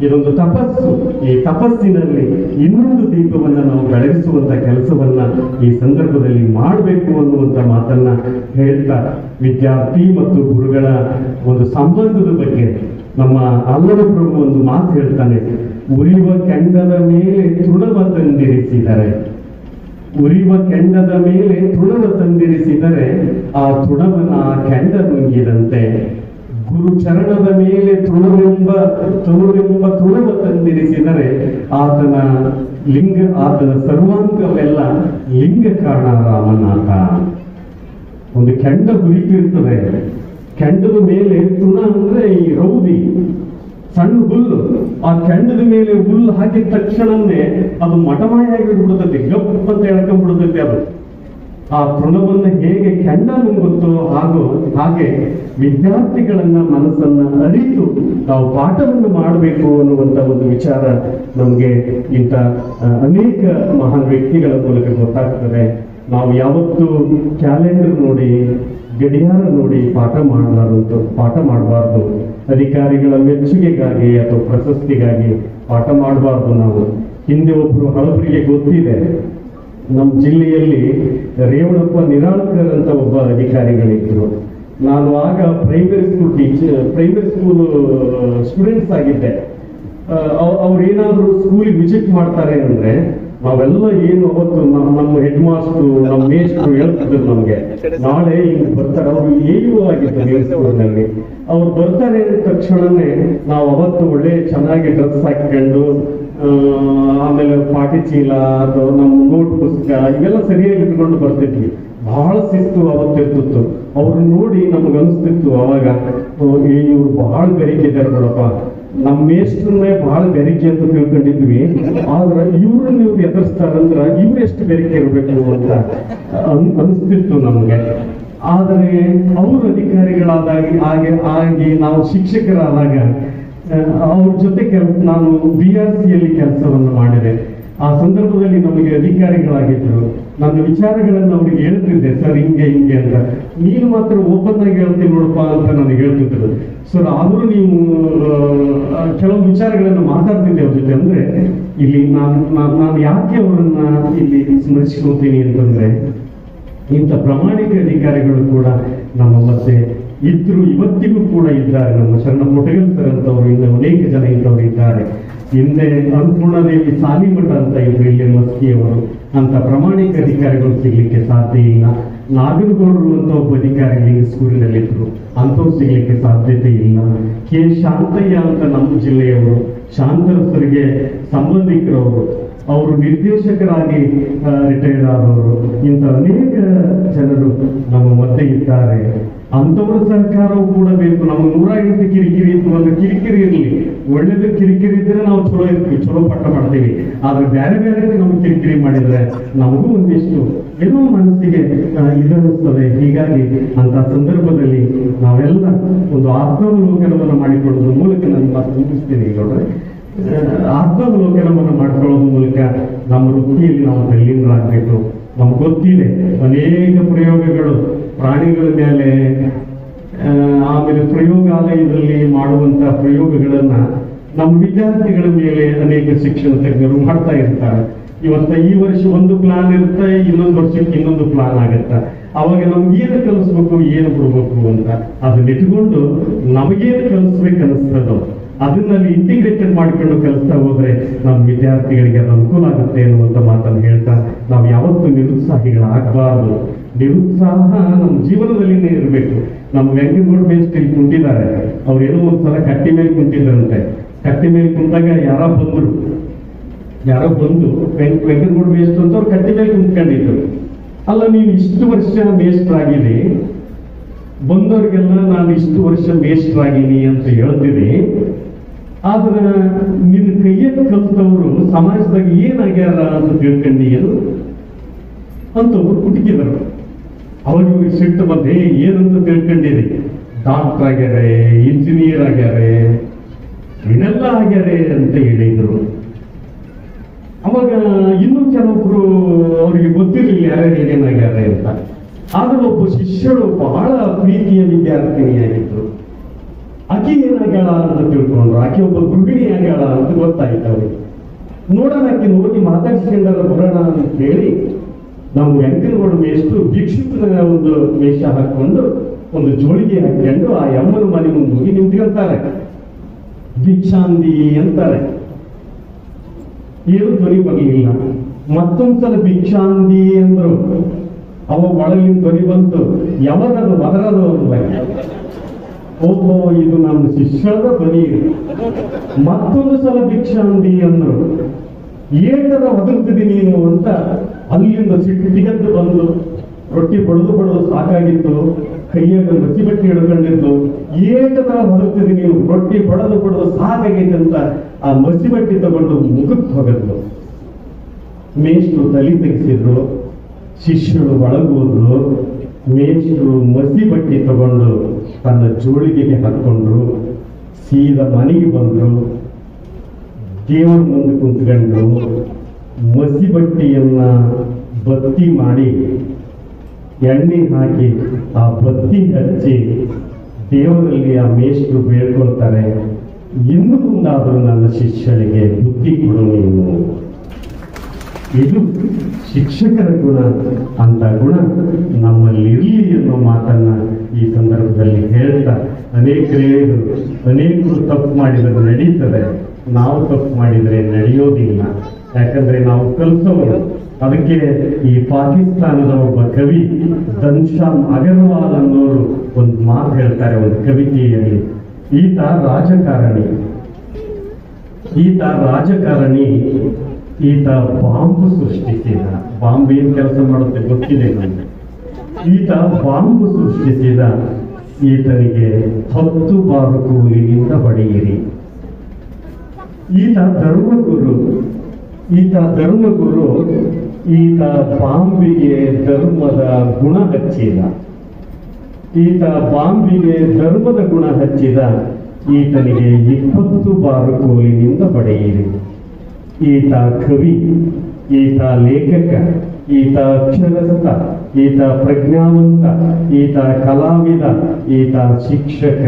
A: ಇದೊಂದು ತಪಸ್ಸು. ಈ ತಪಸ್ಸಿನಲ್ಲಿ ಇನ್ನೊಂದು ದೀಪವನ್ನು ನಾವು ಬೆಳಗಿಸುವಂತ ಕೆಲಸವನ್ನ ಈ ಸಂದರ್ಭದಲ್ಲಿ ಮಾಡಬೇಕು ಅನ್ನುವಂತ ಮಾತನ್ನ ಹೇಳ್ತಾ, ವಿದ್ಯಾರ್ಥಿ ಮತ್ತು ಗುರುಗಳ ಒಂದು ಸಂಬಂಧದ ಬಗ್ಗೆ ನಮ್ಮ ಅಲ್ಲದ ಪ್ರಭು ಒಂದು ಮಾತು ಹೇಳ್ತಾನೆ. ಉರಿಯುವ ಕೆಂಡದ ಮೇಲೆ ತೃಣವ ತಂದಿರಿಸಿದರೆ, ಉರಿಯುವ ಕೆಂಡದ ಮೇಲೆ ತೃಣವ ತಂದಿರಿಸಿದರೆ ಆ ತೃಣವನ್ನ ಆ ಕೆಂಡ ನುಂಗಿದಂತೆ, ಗುರು ಚರಣದ ಮೇಲೆ ತೃಣವೆಂಬ ತೃಣವ ತಂದಿರಿಸಿದರೆ ಆತನ ಸರ್ವಾಂಗವೆಲ್ಲ ಲಿಂಗ ಕಾಣ ರಾಮನಾಥ. ಒಂದು ಕೆಂಡ ಹುರಿತಿರ್ತದೆ, ಕೆಂಡದ ಮೇಲೆ ತೃಣ ಅಂದ್ರೆ ಈ ರೌದಿ ಸಣ್ಣ ಹುಲ್ಲು. ಆ ಕೆಂಡದ ಮೇಲೆ ಹುಲ್ಲು ಹಾಕಿದ ತಕ್ಷಣನೇ ಅದು ಮಟಮಾಯಾಗಿ ಬಿಡುತ್ತದೆ, ಗಪ್ ಅಂತ ಎಳ್ಕೊಂಡ್ಬಿಡುತ್ತೆ. ಅದು ಆ ತೃಣವನ್ನು ಹೇಗೆ ಕೆಂಡ ನುಂಗುತ್ತೋ ಹಾಗೆ ವಿದ್ಯಾರ್ಥಿಗಳನ್ನ ಮನಸ್ಸನ್ನ ಅರಿತು ನಾವು ಪಾಠವನ್ನು ಮಾಡಬೇಕು ಅನ್ನುವಂತ ಒಂದು ವಿಚಾರ ನಮಗೆ ಇಂಥ ಅನೇಕ ಮಹಾನ್ ವ್ಯಕ್ತಿಗಳ ಮೂಲಕ ಗೊತ್ತಾಗ್ತದೆ. ನಾವು ಯಾವತ್ತೂ ಕ್ಯಾಲೆಂಡರ್ ನೋಡಿ, ಗಡಿಯಾರ ನೋಡಿ ಪಾಠ ಮಾಡಬಾರ್ದು. ಅಧಿಕಾರಿಗಳ ಮೆಚ್ಚುಗೆಗಾಗಿ ಅಥವಾ ಪ್ರಶಸ್ತಿಗಾಗಿ ಪಾಠ ಮಾಡಬಾರ್ದು. ನಾವು ಹಿಂದೆ ಒಬ್ರು ಹಳಬರಿಗೆ ಗೊತ್ತಿದೆ, ನಮ್ಮ ಜಿಲ್ಲೆಯಲ್ಲಿ ರೇವಣಪ್ಪ ನಿರಾಳ್ಕರ್ ಅಂತ ಒಬ್ಬ ಅಧಿಕಾರಿಗಳಿದ್ರು. ನಾನು ಆಗ ಪ್ರೈಮರಿ ಸ್ಕೂಲ್ ಸ್ಟೂಡೆಂಟ್ಸ್ ಆಗಿದ್ದೆ. ಅವ್ರು ಏನಾದ್ರು ಸ್ಕೂಲಿಗೆ ವಿಸಿಟ್ ಮಾಡ್ತಾರೆ ಅಂದ್ರೆ ನಾವೆಲ್ಲ ಏನು ಅವತ್ತು ನಮ್ಮ ಹೆಡ್ ಮಾಸ್ಟರ್ ನಮ್ಮ ಮೇಸ್ಟ್ರು ಹೇಳ್ತಿದ್ರು ನಮ್ಗೆ, ನಾಳೆ ಹಿಂಗ್ ಬರ್ತಾರೆ. ಅವ್ರು ಏಯೂ ಆಗಿದ್ದಾರೆ ಸ್ಕೂಲ್ನಲ್ಲಿ. ಅವ್ರು ಬರ್ತಾರೆ ಅಂದ ತಕ್ಷಣನೇ ನಾವು ಅವತ್ತು ಒಳ್ಳೆ ಚೆನ್ನಾಗಿ ಡ್ರೆಸ್ ಹಾಕಿಕೊಂಡು ಆಮೇಲೆ ಪಾಟಿ ಚೀಲ ಅಥವಾ ನಮ್ಮ ನೋಟ್ ಪುಸ್ತಕ ಇವೆಲ್ಲ ಸರಿಯಾಗಿ ಇಟ್ಕೊಂಡು ಬರ್ತಿದ್ವಿ. ಬಹಳ ಶಿಸ್ತು ಅವತ್ತಿರ್ತಿತ್ತು. ಅವ್ರು ನೋಡಿ ನಮ್ಗೆ ಅನಿಸ್ತಿತ್ತು ಅವಾಗ, ಇವ್ರು ಬಹಳ ಬೆರಿಕಿದ್ದಾರೆ ನೋಡಪ್ಪ, ನಮ್ಮ ಮೇಷ್ಟ್ರನ್ನೇ ಬಹಳ ಬೆರಿಕೆ ಅಂತ ತಿಳ್ಕೊಂಡಿದ್ವಿ. ಆದ್ರೆ ಇವ್ರನ್ನ ಇವ್ರು ಎದುರಿಸ್ತಾರಂದ್ರ ಇವ್ರು ಎಷ್ಟು ಬೆರಿಕೆ ಇರಬೇಕು ಅಂತ ಅನಿಸ್ತಿತ್ತು ನಮ್ಗೆ. ಆದರೆ ಅವರು ಅಧಿಕಾರಿಗಳಾಗಿ ನಾವು ಶಿಕ್ಷಕರಾದಾಗ ಅವ್ರ ಜೊತೆ ನಾನು BRCಯಲ್ಲಿ ಕೆಲಸವನ್ನು ಮಾಡಿದೆ. ಆ ಸಂದರ್ಭದಲ್ಲಿ ನಮಗೆ ಅಧಿಕಾರಿಗಳಾಗಿದ್ರು. ನನ್ನ ವಿಚಾರಗಳನ್ನು ಅವ್ರಿಗೆ ಹೇಳ್ತಿದ್ದೆ, ಸರ್ ಹಿಂಗೆ ಅಂತ. ನೀನು ಮಾತ್ರ ಓಪನ್ ಆಗಿ ಹೇಳ್ತೀನಿ ನೋಡಪ್ಪ ಅಂತ ನನಗೆ ಹೇಳ್ತಿದ್ರು. ಸರ್ ಆದ್ರೂ ನೀವು ಕೆಲವು ವಿಚಾರಗಳನ್ನು ಮಾತಾಡ್ತಿದ್ದೆ ಅವ್ರ ಜೊತೆ. ಅಂದ್ರೆ ಇಲ್ಲಿ ನಾನು ಯಾಕೆ ಅವರನ್ನ ಇಲ್ಲಿ ಸ್ಮರಿಸ್ಕೊಳ್ತೀನಿ ಅಂತಂದ್ರೆ, ಇಂಥ ಪ್ರಾಮಾಣಿಕ ಅಧಿಕಾರಿಗಳು ಕೂಡ ನಮ್ಮ ಮಧ್ಯೆ ಇದ್ರು, ಇವತ್ತಿಗೂ ಕೂಡ ಇದ್ದಾರೆ. ನಮ್ಮ ಶರಣ ಮೊಟಗಲ್ ಸರ್ ಅಂತವ್ರು, ಇನ್ನು ಅನೇಕ ಜನ ಇಂಥವ್ರು ಇದ್ದಾರೆ. ಹಿಂದೆ ಅನ್ನಪೂರ್ಣದೇವಿ ಸಾಲಿಮಠ ಅಂತ ಇದ್ರು ಇಲ್ಲಿ ಮಸ್ಕಿಯವರು. ಅಂತ ಪ್ರಾಮಾಣಿಕ ಅಧಿಕಾರಿಗಳು ಸಿಗ್ಲಿಕ್ಕೆ ಸಾಧ್ಯ ಇಲ್ಲ. ನಾಗನಗೌಡರು ಅಂತ ಒಬ್ಬ ಅಧಿಕಾರಿ ಸ್ಕೂಲಿನಲ್ಲಿದ್ರು, ಅಂಥವ್ರು ಸಿಗ್ಲಿಕ್ಕೆ ಸಾಧ್ಯತೆ ಇಲ್ಲ. ಕೆ ಶಾಂತಯ್ಯ ಅಂತ ನಮ್ಮ ಜಿಲ್ಲೆಯವರು, ಶಾಂತರಸರಿಗೆ ಸಂಬಂಧಿಕರವರು, ಅವರು ನಿರ್ದೇಶಕರಾಗಿ ರಿಟೈರ್ಡ್ ಆದವರು. ಇಂಥ ಅನೇಕ ಜನರು ನಮ್ಮ ಮಧ್ಯೆ ಇದ್ದಾರೆ. ಅಂಥವರ ಸರ್ಕಾರವು ಕೂಡ ಬೇಕು. ನಮಗೆ 108 ಕಿರಿಕಿರಿ ಇತ್ತು, ಒಂದು ಕಿರಿಕಿರಿ ಇರಲಿ, ಒಳ್ಳೇದು ಕಿರಿಕಿರಿ ಇದ್ರೆ ನಾವು ಚಲೋ ಇರ್ತೀವಿ, ಚಲೋ ಪಟ್ಟ ಮಾಡ್ತೀವಿ. ಆದ್ರೆ ಬೇರೆ ನಮ್ಗೆ ಕಿರಿಕಿರಿ ಮಾಡಿದ್ರೆ ನಮಗೂ ಒಂದಿಷ್ಟು ಏನೋ ಮನಸ್ಸಿಗೆ ಇದನ್ನಿಸ್ತದೆ. ಹೀಗಾಗಿ ಅಂತ ಸಂದರ್ಭದಲ್ಲಿ ನಾವೆಲ್ಲ ಒಂದು ಆತ್ಮಾವಲೋಕನವನ್ನು ಮಾಡಿಕೊಳ್ಳೋದ್ರ ಮೂಲಕ ನಾನು ಮಾತು ಮುಗಿಸ್ತೀನಿ ನೋಡ್ರೆ. ಆತ್ಮಾವಲೋಕನವನ್ನು ಮಾಡ್ಕೊಳ್ಳೋದ್ರ ಮೂಲಕ ನಮ್ಮ ವೃತ್ತಿಯಲ್ಲಿ ನಾವು ತಲ್ಲೀನರಾಗಬೇಕು. ನಮ್ಗೆ ಗೊತ್ತಿದೆ ಅನೇಕ ಪ್ರಯೋಗಗಳು ಪ್ರಾಣಿಗಳ ಮೇಲೆ, ಆಮೇಲೆ ಪ್ರಯೋಗಾಲಯದಲ್ಲಿ ಮಾಡುವಂತ ಪ್ರಯೋಗಗಳನ್ನ ನಮ್ಮ ವಿದ್ಯಾರ್ಥಿಗಳ ಮೇಲೆ ಅನೇಕ ಶಿಕ್ಷಣ ತಜ್ಞರು ಮಾಡ್ತಾ ಇರ್ತಾರೆ. ಈ ವರ್ಷ ಒಂದು ಪ್ಲಾನ್ ಇರುತ್ತೆ, ಇನ್ನೊಂದು ವರ್ಷಕ್ಕೆ ಇನ್ನೊಂದು ಪ್ಲಾನ್ ಆಗುತ್ತೆ. ಅವಾಗ ನಮ್ಗೆ ಏನು ಕಲಿಸ್ಬೇಕು, ಏನು ಬಿಡ್ಬೇಕು ಅಂತ ಅದನ್ನ ಇಟ್ಕೊಂಡು ನಮಗೇನು ಕಲಿಸ್ಬೇಕು ಅನಿಸ್ತದೋ ಅದನ್ನಲ್ಲಿ ಇಂಟಿಗ್ರೇಟೆಡ್ ಮಾಡ್ಕೊಂಡು ಕಲಿಸ್ತಾ ಹೋದ್ರೆ ನಮ್ಮ ವಿದ್ಯಾರ್ಥಿಗಳಿಗೆ ಅದು ಅನುಕೂಲ ಆಗುತ್ತೆ ಅನ್ನುವಂಥ ಮಾತನ್ನು ಹೇಳ್ತಾ, ನಾವು ಯಾವತ್ತೂ ನಿರುತ್ಸಾಹಿಗಳಾಗಬಾರದು. ನಿರುತ್ಸಾಹ ನಮ್ಮ ಜೀವನದಲ್ಲಿನೇ ಇರಬೇಕು. ನಮ್ಮ ವೆಂಕಟಗೌಡ ಮೇಷ್ಟ್ರು ಇಲ್ಲಿ ಕುಂತಿದ್ದಾರೆ. ಅವ್ರೇನೋ ಒಂದ್ಸಲ ಕಟ್ಟಿ ಮೇಲೆ ಕುಂತಿದ್ರಂತೆ. ಕಟ್ಟಿ ಮೇಲೆ ಕುಂತಾಗ ಯಾರೋ ಬಂದು ವೆಂಕಟಗೌಡ ಮೇಷ್ಟ್ರು ಅಂತ ಅವ್ರು ಕಟ್ಟಿ ಮೇಲೆ ಕುಂತ್ಕೊಂಡಿದ್ರು. ಅಲ್ಲ, ನೀನು ಇಷ್ಟು ವರ್ಷ ಮೇಷ್ಟ್ರಾಗಿರಿ, ಬಂದವ್ರಿಗೆಲ್ಲ ನಾನು ಇಷ್ಟು ವರ್ಷ ಮೇಷ್ಟ್ರಾಗಿನಿ ಅಂತ ಹೇಳ್ತೀನಿ, ಆದ್ರೆ ನಿನ್ನ ಕೈಯಲ್ಲಿ ಕಲ್ತವರು ಸಮಾಜದಾಗ ಏನಾಗ್ಯಾರ ಅಂತ ತಿಳ್ಕೊಂಡಿ ಏನು ಅಂತವ್ರು ಕುಟುಕಿದರು. ಅವಾಗ ಇವ್ರಿಗೆ ಸಿಟ್ಟು ಬಂದೆ, ಏನಂತ ತಿಳ್ಕೊಂಡಿರಿ, ಡಾಕ್ಟರ್ ಆಗ್ಯಾರೆ, ಇಂಜಿನಿಯರ್ ಆಗ್ಯಾರೆ, ಇದೆಲ್ಲ ಆಗ್ಯಾರೆ ಅಂತ ಹೇಳಿದ್ರು. ಅವಾಗ ಇನ್ನೂ ಕೆಲವೊಬ್ರು ಅವ್ರಿಗೆ ಗೊತ್ತಿರಲಿಲ್ಲ ಯಾರ್ಯಾರು ಏನೇನಾಗ್ಯಾರೆ ಅಂತ. ಆದ್ರೆ ಒಬ್ಬ ಶಿಷ್ಯರು ಬಹಳ ಪ್ರೀತಿಯ ವಿದ್ಯಾರ್ಥಿನಿಯಾಗಿದ್ರು. ಆಕೆ ಏನಾಗ್ಯಾಳ ಅಂತ ತಿಳ್ಕೊಂಡ್ರು. ಆಕೆ ಒಬ್ಬ ಗೃಹಿಣಿ ಆಗ್ಯಾಳ ಅಂತ ಗೊತ್ತಾಯ್ತು ಅವ್ರಿಗೆ. ನೋಡೋಣ, ಆಕೆ ಹೋಗಿ ಮಾತಾಡ್ಸ್ಕೊಂಡಾರ ಬರೋಣ ಅಂತ ಹೇಳಿ ನಾವು ವೆಂಕಟಗೌಡ ಮೇಷ್ಟ್ರು ಭಿಕ್ಷುಕನ ಒಂದು ವೇಷ ಹಾಕೊಂಡು ಒಂದು ಜೋಳಿಗೆ ಹಾಕೊಂಡು ಆ ಯಮ್ಮನ ಮನೆ ಮುಂದೆ ಹೋಗಿ ನಿಂತ್ಕೊಂತಾರೆ. ಭಿಕ್ಷಾಂದಿ ಅಂತಾರೆ. ಏನು ಧ್ವನಿ ಬರಲಿಲ್ಲ. ಮತ್ತೊಂದ್ಸಲ ಭಿಕ್ಷಾಂದಿ ಅಂದ್ರು. ಅವ ಒಳಗಿನ ಧ್ವನಿ ಬಂತು, ಯಾವಾಗದು ಬದರದು ಅಲ್ಲ. ಓಹೋ, ಇದು ನನ್ನ ಶಿಷ್ಯದ ಧ್ವನಿ. ಮತ್ತೊಂದು ಸಲ ಭಿಕ್ಷಾಂದಿ ಅಂದ್ರು. ಏಟರ ಒದರ್ತಿದಿ ನೀನು ಅಂತ ಅಲ್ಲಿಂದ ಸಿಟ್ಟಿಗೆದ್ದು ಬಂದು ರೊಟ್ಟಿ ಬಡದು ಸಾಕಾಗಿತ್ತು. ಕೈಯಾಗ ಮಸಿ ಬಟ್ಟೆ ಹಿಡ್ಕೊಂಡಿದ್ದು. ಏಟರ ಹೊರಗ್ತಿದಿ ನೀನು, ರೊಟ್ಟಿ ಬಡದು ಸಾಕಾಗೈತೆ ಅಂತ ಆ ಮಸಿ ಬಟ್ಟೆ ತಗೊಂಡು ಮುಖಕ್ಕೆ ಹೋಗದ್ರು. ಮೇಷ್ಟ್ರು ತಲೆ ತೆಗೆಸಿದ್ರು, ಶಿಷ್ಯರು ಒಳಗೋದ್ರು. ಮೇಷ್ಟ್ರು ಮಸಿ ಬಟ್ಟೆ ತಗೊಂಡು ತನ್ನ ಜೋಳಿಗೆಗೆ ಹಾಕೊಂಡ್ರು. ಸೀದಾ ಮನೆಗೆ ಬಂದ್ರು. ದೇವರ ಮುಂದೆ ಕುಂತ್ಕೊಂಡು ಮಸಿ ಬಟ್ಟೆಯನ್ನ ಬತ್ತಿ ಮಾಡಿ ಎಣ್ಣೆ ಹಾಕಿ ಆ ಬತ್ತಿ ಹಚ್ಚಿ ದೇವರಲ್ಲಿ ಆ ಮೇಷ್ಟ್ರು ಬೇಡ್ಕೊಳ್ತಾರೆ, ಇನ್ನು ಮುಂದಾದರೂ ನನ್ನ ಶಿಷ್ಯನಿಗೆ ಬುದ್ಧಿ ಕೊಡು ನೀನು. ಇದು ಶಿಕ್ಷಕರ ಗುಣ. ಅಂತ ಗುಣ ನಮ್ಮಲ್ಲಿ ಇರಲಿ ಅನ್ನೋ ಮಾತನ್ನ ಈ ಸಂದರ್ಭದಲ್ಲಿ ಹೇಳ್ತಾ, ಅನೇಕರು ತಪ್ಪು ಮಾಡಿದರೆ ನಡೀತದೆ, ನಾವು ತಪ್ಪು ಮಾಡಿದರೆ ನಡೆಯೋದಿಲ್ಲ. ಯಾಕಂದ್ರೆ ನಾವು ಕಲಿಸೋರು. ಅದಕ್ಕೆ ಈ ಪಾಕಿಸ್ತಾನದ ಒಬ್ಬ ಕವಿ ಘನಶ್ಯಾಮ್ ಅಗರ್ವಾಲ್ ಅನ್ನೋರು ಒಂದು ಮಾತು ಹೇಳ್ತಾರೆ ಒಂದು ಕವಿತೆಯಲ್ಲಿ. ಈತ ರಾಜಕಾರಣಿ, ಈತ ಬಾಂಬ್ ಸೃಷ್ಟಿಸಿದ. ಬಾಂಬ್ ಏನ್ ಕೆಲಸ ಮಾಡುತ್ತೆ ಗೊತ್ತಿದೆ ನನಗೆ. ಈತ ಬಾಂಬ್ ಸೃಷ್ಟಿಸಿದ, ಈತನಿಗೆ 10 ಬಾರು ಕೂಲಿನಿಂದ ಹೊಡೆಯಿರಿ. ಈತ ಧರ್ಮಗುರು, ಈತ ಬಾಂಬಿಗೆ ಧರ್ಮದ ಗುಣ ಹಚ್ಚಿದ. ಈತನಿಗೆ 20 ಬಾರು ಕೋಲಿನಿಂದ ಹೊಡೆಯಿರಿ. ಈತ ಕವಿ, ಈತ ಲೇಖಕ, ಈತ ಅಕ್ಷರಸ್ಥ, ಈತ ಪ್ರಜ್ಞಾವಂತ, ಈತ ಕಲಾವಿದ, ಈತ ಶಿಕ್ಷಕ.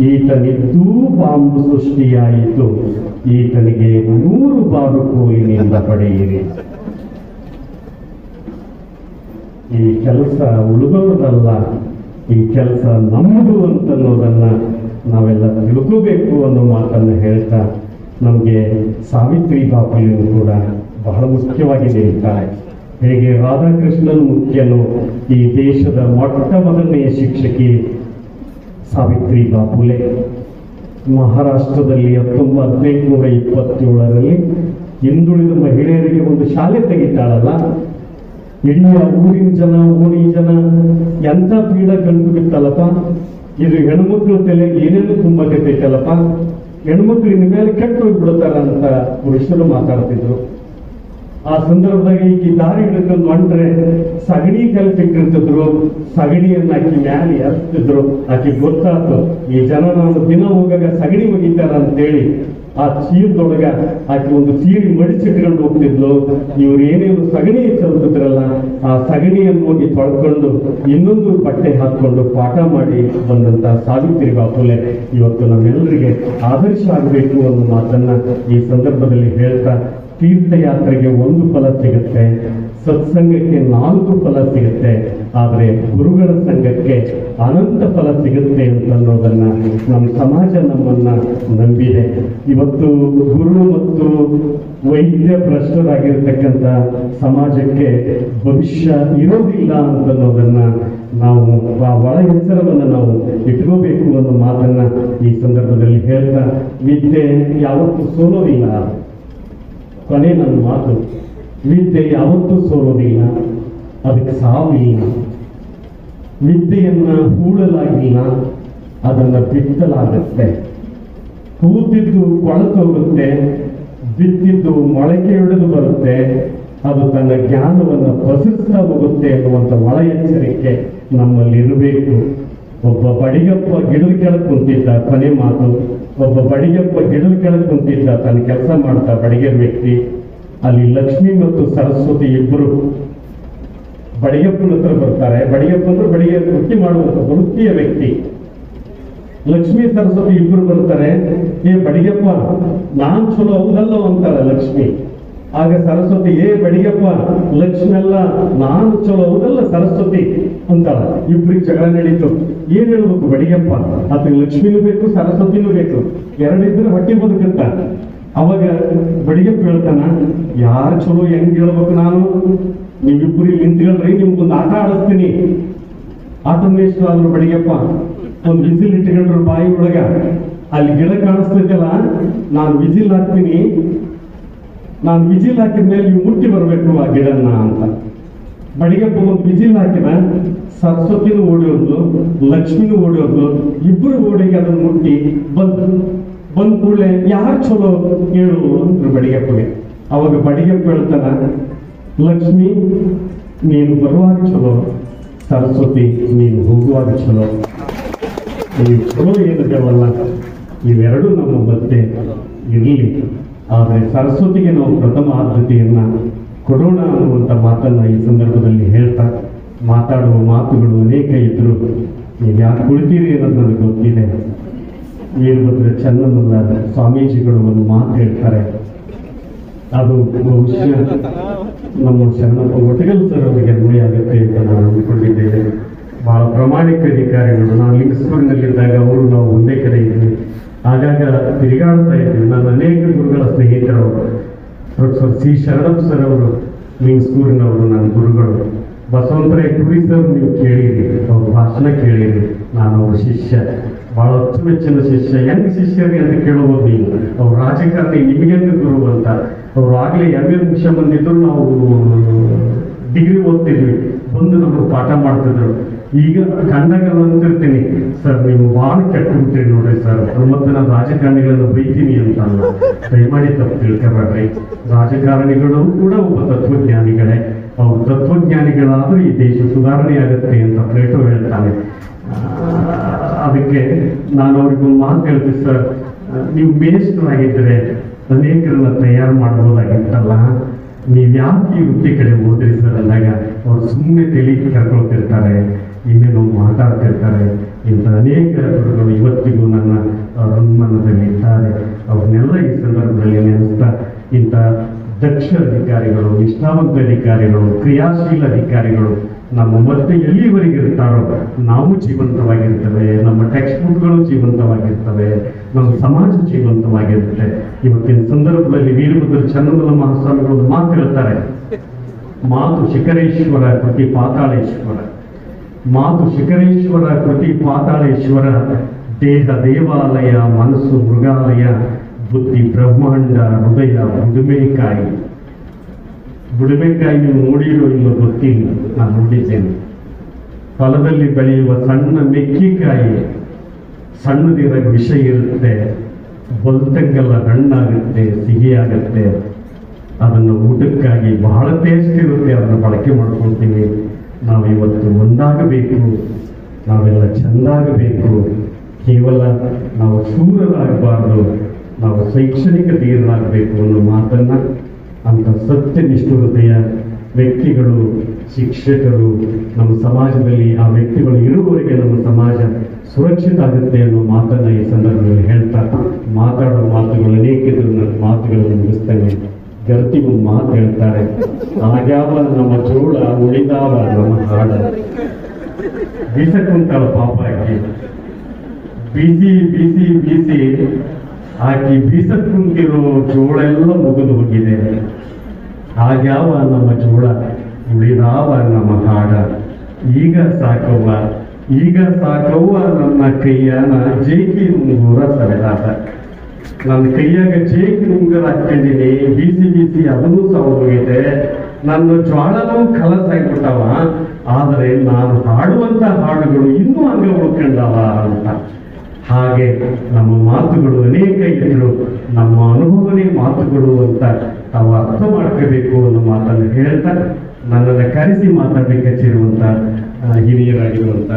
A: ಈತನಿದ್ದೂ ಬಾಂಬು ಸೃಷ್ಟಿಯಾಯಿತು. ಈತನಿಗೆ 100 ಬಾರು ಕೋಲಿನಿಂದ ಹೊಡೆಯಿರಿ. ಈ ಕೆಲಸ ಉಳಿದವರಲ್ಲ, ಈ ಕೆಲಸ ನಮ್ಮದು ಅಂತನ್ನೋದನ್ನ ನಾವೆಲ್ಲ ತಿಳ್ಕೋಬೇಕು ಅನ್ನೋ ಮಾತನ್ನು ಹೇಳ್ತಾ, ನಮಗೆ ಸಾವಿತ್ರಿ ಬಾಪುಲಿಯು ಕೂಡ ಬಹಳ ಮುಖ್ಯವಾಗಿ ನಿಲ್ತಾರೆ. ಹೇಗೆ ರಾಧಾಕೃಷ್ಣನ್ ಮುಖ್ಯನೋ, ಈ ದೇಶದ ಮೊಟ್ಟ ಮೊದಲನೆಯ ಶಿಕ್ಷಕಿ ಸಾವಿತ್ರಿ ಬಾಪುಲೆ. ಮಹಾರಾಷ್ಟ್ರದಲ್ಲಿ 1827ರಲ್ಲಿ ಹಿಂದುಳಿದ ಮಹಿಳೆಯರಿಗೆ ಒಂದು ಶಾಲೆ ತೆಗಿತಾಳಲ್ಲ, ಇಡೀ ಊರಿನ ಜನ, ಓಣಿ ಜನ ಎಂತ ಪೀಡ ಕಂಡು ಬಿತ್ತಲ್ಲಪ್ಪ. ಇದು ಹೆಣ್ಮಕ್ಳು ತಲೆಗೆ ಏನೇನು ತುಂಬಕತ್ತೈತಲ್ಲಪ್ಪ, ಹೆಣ್ಮಕ್ಳಿನ ಮೇಲೆ ಕೆಟ್ಟು ಹೋಗ್ಬಿಡ್ತಾರ ಅಂತ ಪುರುಷರು ಮಾತಾಡ್ತಿದ್ರು. ಆ ಸಂದರ್ಭದಾಗ ಈಗ ದಾರಿ ಹಿಡ್ಕೊಂಡು ಹೊಂಟ್ರೆ ಸಗಣಿ ಕಲಿಸಿಟ್ಟಿರ್ತಿದ್ರು, ಸಗಣಿಯನ್ನ ಆಕಿ ಮ್ಯಾಲೆ ಎರ್ತಿದ್ರು. ಆಕಿ ಗೊತ್ತಾಯ್ತು ಈ ಜನ ನಾನು ದಿನ ಹೋಗಾಗ ಸಗಣಿ ಒಗಿತಾರ ಅಂತೇಳಿ ಆ ಚೀಲದೊಳಗ ಆಕಿ ಒಂದು ಚೀಲಿ ಮಡಿಸಿಟ್ಕೊಂಡು ಹೋಗ್ತಿದ್ಲು. ಇವ್ರು ಏನೇನು ಸಗಣಿ ಚಲ್ತಿದ್ರಲ್ಲ, ಆ ಸಗಣಿಯನ್ನು ಹೋಗಿ ತೊಳ್ಕೊಂಡು ಇನ್ನೊಂದು ಬಟ್ಟೆ ಹಾಕೊಂಡು ಪಾಠ ಮಾಡಿ ಬಂದಂತ ಸಾವಿತ್ರಿ ಬಾಪುಲೆ ಇವತ್ತು ನಮ್ಮೆಲ್ಲರಿಗೆ ಆದರ್ಶ ಆಗಬೇಕು ಅನ್ನೋ ಮಾತನ್ನ ಈ ಸಂದರ್ಭದಲ್ಲಿ ಹೇಳ್ತಾ, ತೀರ್ಥಯಾತ್ರೆಗೆ 1 ಫಲ ಸಿಗುತ್ತೆ, ಸತ್ಸಂಗಕ್ಕೆ 4 ಫಲ ಸಿಗುತ್ತೆ, ಆದರೆ ಗುರುಗಳ ಸಂಘಕ್ಕೆ ಅನಂತ ಫಲ ಸಿಗುತ್ತೆ ಅಂತನ್ನೋದನ್ನ ನಮ್ಮ ಸಮಾಜ ನಮ್ಮನ್ನ ನಂಬಿದೆ. ಇವತ್ತು ಗುರು ಮತ್ತು ವೈದ್ಯ ಭ್ರಷ್ಟರಾಗಿರ್ತಕ್ಕಂಥ ಸಮಾಜಕ್ಕೆ ಭವಿಷ್ಯ ಇರೋದಿಲ್ಲ ಅಂತನ್ನೋದನ್ನ ನಾವು ಒಳ ಎಚ್ಚರವನ್ನು ನಾವು ಇಟ್ಕೋಬೇಕು ಅನ್ನೋ ಮಾತನ್ನ ಈ ಸಂದರ್ಭದಲ್ಲಿ ಹೇಳ್ತಾ, ವಿದ್ಯೆ ಯಾವತ್ತೂ ಸೋಲೋದಿಲ್ಲ. ಕೊನೆ ನನ್ನ ಮಾತು, ವಿದ್ಯೆ ಯಾವತ್ತೂ ಸೋಲೋದಿಲ್ಲ, ಅದಕ್ಕೆ ಸಾವಿಲ್ಲ. ವಿದ್ಯೆಯನ್ನ ಹೂಳಲಾಗಿಲ್ಲ, ಅದನ್ನ ಬಿತ್ತಲಾಗುತ್ತೆ. ಕೂತಿದ್ದು ಕೊಳತೋಗುತ್ತೆ, ಬಿತ್ತಿದ್ದು ಮೊಳಕೆ ಹಿಡಿದು ಬರುತ್ತೆ, ಅದು ತನ್ನ ಜ್ಞಾನವನ್ನು ಪಸರಿಸ್ತಾ ಹೋಗುತ್ತೆ ಅನ್ನುವಂಥ ಒಳ ಎಚ್ಚರಿಕೆ ನಮ್ಮಲ್ಲಿರಬೇಕು. ಒಬ್ಬ ಬಡಿಗಪ್ಪ ಗಿಡದ ಕೆಳಗೆ ಕುಂತಿದ್ದ, ಕೊನೆ ಮಾತು, ಒಬ್ಬ ಬಡಿಗಪ್ಪ ಗಿಡದ ಕೆಳಗೆ ಕುಂತಿದ್ದ, ತನ್ನ ಕೆಲಸ ಮಾಡ್ತಾ ಬಡಿಗೆರ ವ್ಯಕ್ತಿ. ಅಲ್ಲಿ ಲಕ್ಷ್ಮಿ ಮತ್ತು ಸರಸ್ವತಿ ಇಬ್ಬರು ಬಡಿಗಪ್ಪನ ಹತ್ರ ಬರ್ತಾರೆ. ಬಡಿಗಪ್ಪ ಅಂದ್ರೆ ಬಡಿಗೆ ವೃತ್ತಿ ಮಾಡುವಂತ ವೃತ್ತಿಯ ವ್ಯಕ್ತಿ. ಲಕ್ಷ್ಮಿ ಸರಸ್ವತಿ ಇಬ್ಬರು ಬರ್ತಾರೆ. ಏ ಬಡಿಗಪ್ಪ, ನಾನ್ ಚಲೋ ಹೌದಲ್ಲ ಅಂತಾಳೆ ಲಕ್ಷ್ಮಿ. ಆಗ ಸರಸ್ವತಿ, ಏ ಬಡಿಗಪ್ಪ, ಲಕ್ಷ್ಮಿ ಅಲ್ಲ, ನಾನು ಚಲೋ ಹೌದಲ್ಲ ಸರಸ್ವತಿ ಅಂತಾಳ. ಇಬ್ಬರಿಗೆ ಜಗಳ ನಡೀತು. ಏನ್ ಹೇಳ್ಬೇಕು ಬಡಿಗಪ್ಪ? ಆತಗೆ ಲಕ್ಷ್ಮಿನೂ ಬೇಕು, ಸರಸ್ವತಿನೂ ಬೇಕು, ಎರಡಿದ್ರೆ ಹೊಟ್ಟೆ ಬದುಕಂತ. ಅವಾಗ ಬಡಿಗಪ್ಪ ಹೇಳ್ತಾನ, ಯಾರು ಚಲೋ ಹೆಂಗ್ ಹೇಳ್ಬೇಕು ನಾನು? ನೀವಿಬ್ಬರು ನಿಂತ್ಕೊಳ್ರಿ, ನಿಮ್ಗೊಂದು ಆಟ ಆಡಿಸ್ತೀನಿ. ಆಟ ಮೇಷ್ಟ್ರು ಆದ್ರು ಬಡಿಗಪ್ಪ. ಒಂದು ವಿಸಿಲ್ ಇಟ್ಕೊಂಡ್ರು ಬಾಯಿ ಒಳಗ. ಅಲ್ಲಿ ಗಿಡ ಕಾಣಿಸ್ತೈತಲ್ಲ, ನಾನು ವಿಜಿಲ್ ಹಾಕ್ತೀನಿ, ನಾನು ವಿಜಿಲ್ ಹಾಕಿದ ಮೇಲೆ ನೀವು ಮುಟ್ಟಿ ಬರ್ಬೇಕು ಆ ಗಿಡನ್ನ ಅಂತ. ಬಡಿಗಪ್ಪ ಒಂದು ವಿಜಿಲ್ ಹಾಕಿದ, ಸರಸ್ವತಿನೂ ಓಡಿಯೋದ್ಲು, ಲಕ್ಷ್ಮಿನೂ ಓಡಿಯೋದ್ಲು. ಇಬ್ಬರು ಓಡಿಗೆ ಅದನ್ನು ಮುಟ್ಟಿ ಬಂದ್ ಕೂಡಲೇ ಯಾರು ಚಲೋ ಹೇಳು ಅಂದ್ರು ಬಡಿಗಪ್ಪಗೆ. ಅವಾಗ ಬಡಿಗಪ್ಪ ಹೇಳ್ತಾನ, ಲಕ್ಷ್ಮಿ ನೀನು ಬರುವಾಗ ಚಲೋ, ಸರಸ್ವತಿ ನೀನು ಹೋಗುವಾಗ ಚಲೋ. ನೀವು ಚಲೋ ಏನಿದ್ದೇವಲ್ಲ, ಇವೆರಡೂ ನಮ್ಮ ಮಧ್ಯೆ ಇರಲಿ. ಆದರೆ ಸರಸ್ವತಿಗೆ ನಾವು ಪ್ರಥಮ ಆದ್ಯತೆಯನ್ನ ಕೊಡೋಣ ಅನ್ನುವಂಥ ಮಾತನ್ನ ಈ ಸಂದರ್ಭದಲ್ಲಿ ಹೇಳ್ತಾ, ಮಾತಾಡುವ ಮಾತುಗಳು ಅನೇಕ ಇದ್ರು. ನೀವು ಯಾಕೆ ಕುಳಿತೀರಿ ಅನ್ನೋದು ನನಗೆ ಗೊತ್ತಿದೆ. ವೀರಭದ್ರ ಚನ್ನಮಲ್ಲ ಸ್ವಾಮೀಜಿಗಳು ಒಂದು ಮಾತು ಹೇಳ್ತಾರೆ, ಅದು ಬಹುಶಃ ನಮ್ಮ ಶರಣಪ್ಪ ಒಟಗಲ್ ಸರ್ ಅವರಿಗೆ ಅನ್ವಯ ಆಗುತ್ತೆ ಅಂತ ನಾನು ಅಂದ್ಕೊಂಡಿದ್ದೇನೆ. ಬಹಳ ಪ್ರಾಮಾಣಿಕ ಅಧಿಕಾರಿಗಳು. ನಾನು ಲಿಂಗಸ್ಕೂರಿನಲ್ಲಿದ್ದಾಗ ಅವರು ನಾವು ಒಂದೇ ಕಡೆ ಇದ್ವಿ, ಆಗಾಗ ತಿರುಗಾಡ್ತಾ ಇದ್ವಿ. ನನ್ನ ಅನೇಕ ಗುರುಗಳ ಸ್ನೇಹಿತರವರು. ಪ್ರೊಫೆಸರ್ ಸಿ ಶರಣಪ್ಪ ಸರ್ ಅವರು ಲಿಂಗಸ್ಕೂರಿನವರು ನನ್ನ ಗುರುಗಳು. ಬಸವಂತರಾಯ ಪುರಿ ಸರ್ ನೀವು ಕೇಳಿರಿ, ಅವ್ರ ಭಾಷಣ ಕೇಳಿರಿ. ನಾನು ಅವ್ರ ಶಿಷ್ಯ, ಬಹಳ ಅಚ್ಚುಮೆಚ್ಚಿನ ಶಿಷ್ಯ. ಹೆಂಗ್ ಶಿಷ್ಯರಿ ಅಂತ ಕೇಳಬಹುದು ನೀವು. ಅವ್ರ ರಾಜಕಾರಣಿ ನಿಮಗೆಂಗ ಗುರು ಅಂತ. ಅವ್ರು ಆಗ್ಲೇ MA ಮುಗಿಸ ಬಂದಿದ್ರು, ನಾವು ಡಿಗ್ರಿ ಓದ್ತಿದ್ವಿ, ಬಂದು ನಮ್ಗೆ ಪಾಠ ಮಾಡ್ತಿದ್ರು. ಈಗ ಕಂಡಾಗ ಅಂತಿರ್ತೀನಿ, ಸರ್ ನೀವು ಭಾಳ ಕೆಟ್ಟಬಿಟ್ರಿ ನೋಡ್ರಿ ಸರ್, ಮತ್ತೆ ನಾನು ರಾಜಕಾರಣಿಗಳನ್ನು ಬೈತೀನಿ ಅಂತಲ್ಲ, ದಯಮಾಡಿ ತಪ್ಪು ತಿಳ್ಕೊಬೇಡ್ರಿ. ರಾಜಕಾರಣಿಗಳು ಕೂಡ ಒಬ್ಬ ತತ್ವಜ್ಞಾನಿಗಳೇ. ಅವ್ರು ತತ್ವಜ್ಞಾನಿಗಳಾದ್ರೂ ಈ ದೇಶ ಸುಧಾರಣೆ ಆಗುತ್ತೆ ಅಂತ ಪ್ಲೇಟೋ ಹೇಳ್ತಾನೆ. ಅದಕ್ಕೆ ನಾನು ಅವ್ರಿಗೊಂದು ಮಾತು ಹೇಳ್ತೀನಿ, ಸರ್ ನೀವು ಮೇಷ್ಟ್ರಾಗಿದ್ದರೆ ಅನೇಕರನ್ನ ತಯಾರು ಮಾಡಬಹುದಾಗಿತ್ತಲ್ಲ, ನೀವು ಯಾಕೆ ಈ ವೃತ್ತಿ ಕಡೆ ಹೋದ್ರಿ ಸರ್ ಅಂದಾಗ ಅವ್ರು ಸುಮ್ಮನೆ ತಲೆ ಕರ್ಕೊಳ್ತಿರ್ತಾರೆ, ಇನ್ನೇನು ಮಾತಾಡ್ತಿರ್ತಾರೆ. ಇಂಥ ಅನೇಕ ಗುರುಗಳು ಇವತ್ತಿಗೂ ನನ್ನ ಮನದಲ್ಲಿ ಇದ್ದಾರೆ. ಅವ್ರನ್ನೆಲ್ಲ ಈ ಸಂದರ್ಭದಲ್ಲಿ ನೆನೆಸ್ತಾ, ಇಂಥ ದಕ್ಷ ಅಧಿಕಾರಿಗಳು, ನಿಷ್ಠಾವಂತ ಅಧಿಕಾರಿಗಳು, ಕ್ರಿಯಾಶೀಲ ಅಧಿಕಾರಿಗಳು ನಮ್ಮ ಮತ್ತೆ ಎಲ್ಲಿವರೆಗೆ ಇರ್ತಾರೋ ನಾವು ಜೀವಂತವಾಗಿರ್ತೇವೆ, ನಮ್ಮ ಟೆಕ್ಸ್ಟ್ ಬುಕ್ಗಳು ಜೀವಂತವಾಗಿರ್ತವೆ, ನಮ್ಮ ಸಮಾಜ ಜೀವಂತವಾಗಿರುತ್ತೆ. ಇವತ್ತಿನ ಸಂದರ್ಭದಲ್ಲಿ ವೀರಭದ್ರ ಚನ್ನಮಲ್ಲ ಮಹಾಸ್ವಾಮಿಗಳು ಮಾತು ಹೇಳ್ತಾರೆ, ಮಾತು ಶಿಖರೇಶ್ವರ ಕೃತಿ ಪಾತಾಳೇಶ್ವರ. ಮಾತು ಶಿಖರೇಶ್ವರ ಕೃತಿ ಪಾತಾಳೇಶ್ವರ. ದೇಹ ದೇವಾಲಯ, ಮನಸ್ಸು ಮೃಗಾಲಯ, ಬುದ್ಧಿ ಬ್ರಹ್ಮಾಂಡ, ಹೃದಯ ಬುಡುಮೆಕಾಯಿ. ಬುಡುಮೆಕಾಯಿ ನೀವು ನೋಡಿರೋ ಇಲ್ಲೋ ಗೊತ್ತಿಲ್ಲ, ನಾನು ನೋಡಿದ್ದೇನೆ. ಹೊಲದಲ್ಲಿ ಬೆಳೆಯುವ ಸಣ್ಣ ಮೆಕ್ಕಿಕಾಯಿ, ಸಣ್ಣದಿರಾಗ ವಿಷ ಇರುತ್ತೆ, ಬಲ್ತಂಗೆಲ್ಲ ಹಣ್ಣಾಗುತ್ತೆ, ಸಿಹಿಯಾಗುತ್ತೆ. ಅದನ್ನು ಊಟಕ್ಕಾಗಿ ಬಹಳ ಟೇಸ್ಟ್ ಇರುತ್ತೆ, ಅದನ್ನು ಬಳಕೆ ಮಾಡ್ಕೊಳ್ತೀವಿ. ನಾವಿವತ್ತು ಒಂದಾಗಬೇಕು, ನಾವೆಲ್ಲ ಚೆಂದಾಗಬೇಕು. ಕೇವಲ ನಾವು ಶೂರರಾಗಬಾರ್ದು, ನಾವು ಶೈಕ್ಷಣಿಕ ಧೀರರಾಗಬೇಕು ಅನ್ನೋ ಮಾತನ್ನ ಅಂತ ಸತ್ಯನಿಷ್ಠುರತೆಯ ವ್ಯಕ್ತಿಗಳು, ಶಿಕ್ಷಕರು ನಮ್ಮ ಸಮಾಜದಲ್ಲಿ ಆ ವ್ಯಕ್ತಿಗಳು ಇರುವವರೆಗೆ ನಮ್ಮ ಸಮಾಜ ಸುರಕ್ಷಿತ ಆಗುತ್ತೆ ಅನ್ನೋ ಮಾತನ್ನ ಈ ಸಂದರ್ಭದಲ್ಲಿ ಹೇಳ್ತಾ, ಮಾತಾಡೋ ಮಾತುಗಳು ಅನೇಕಿದ್ರು. ನನ್ನ ಮಾತುಗಳನ್ನು ಮುಗಿಸ್ತೇನೆ. ಗರ್ತಿ ಒಂದು ಮಾತು ಹೇಳ್ತಾರೆ, ಆಗ್ಯಾವ ನಮ್ಮ ಜೋಳ ಉಳಿದಾವ ನಮ್ಮ ಹಾಡ. ಬೀಸಕ್ಕುಂತಾಳ ಪಾಪ ಆಕಿ, ಬೀಸಿ ಬೀಸಿ ಬೀಸಿ ಆಕಿ ಬೀಸಕ್ ಕುಂತಿರೋ ಜೋಳ ಎಲ್ಲ ಮುಗಿದು ಹೋಗಿದೆ. ಆಗ್ಯಾವ ನಮ್ಮ ಜೋಳ ಉಳಿದಾವ ನಮ್ಮ ಹಾಡ. ಈಗ ಸಾಕವ್ವ, ಈಗ ಸಾಕವ್ವ ನನ್ನ ಕೈಯಾನ ಜೇಕಿ ಮುಂಗೂರ ಸವೆದಾದ. ನನ್ನ ಕೈಯಾಗ ಜೇಕಿ ಮುಂಗೂರ ಹಾಕೊಂಡಿನಿ, ಬೀಸಿ ಬೀಸಿ ಅದನ್ನು ಹೋಗಿದೆ. ನನ್ನ ಜ್ವಾಳನೂ ಕಲಸ ಆಗ್ಬಿಟ್ಟವ, ಆದರೆ ನಾನು ಹಾಡುವಂತ ಹಾಡುಗಳು ಇನ್ನೂ ಹಂಗ ಉಳ್ಕೊಂಡವ ಅಂತ. ಹಾಗೆ ನಮ್ಮ ಮಾತುಗಳು ಅನೇಕ ಇದ್ರು, ನಮ್ಮ ಅನುಭವನೇ ಮಾತುಗಳು ಅಂತ ತಾವು ಅರ್ಥ ಮಾಡ್ಕೋಬೇಕು ಅನ್ನೋ ಮಾತನ್ನು ಹೇಳ್ತಾ, ನನ್ನನ್ನು ಕರೆಸಿ ಮಾತಾಡಲಿಕ್ಕೆ ಹಚ್ಚಿರುವಂತ ಹಿರಿಯರಾಗಿರುವಂತ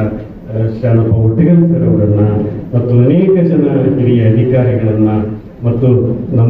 A: ಶರಣಪ್ಪ ಒಟಗಲ್ ಸರ್ ಅವರನ್ನ ಮತ್ತು ಅನೇಕ ಜನ ಹಿರಿಯ ಅಧಿಕಾರಿಗಳನ್ನ ಮತ್ತು ನಮ್ಮ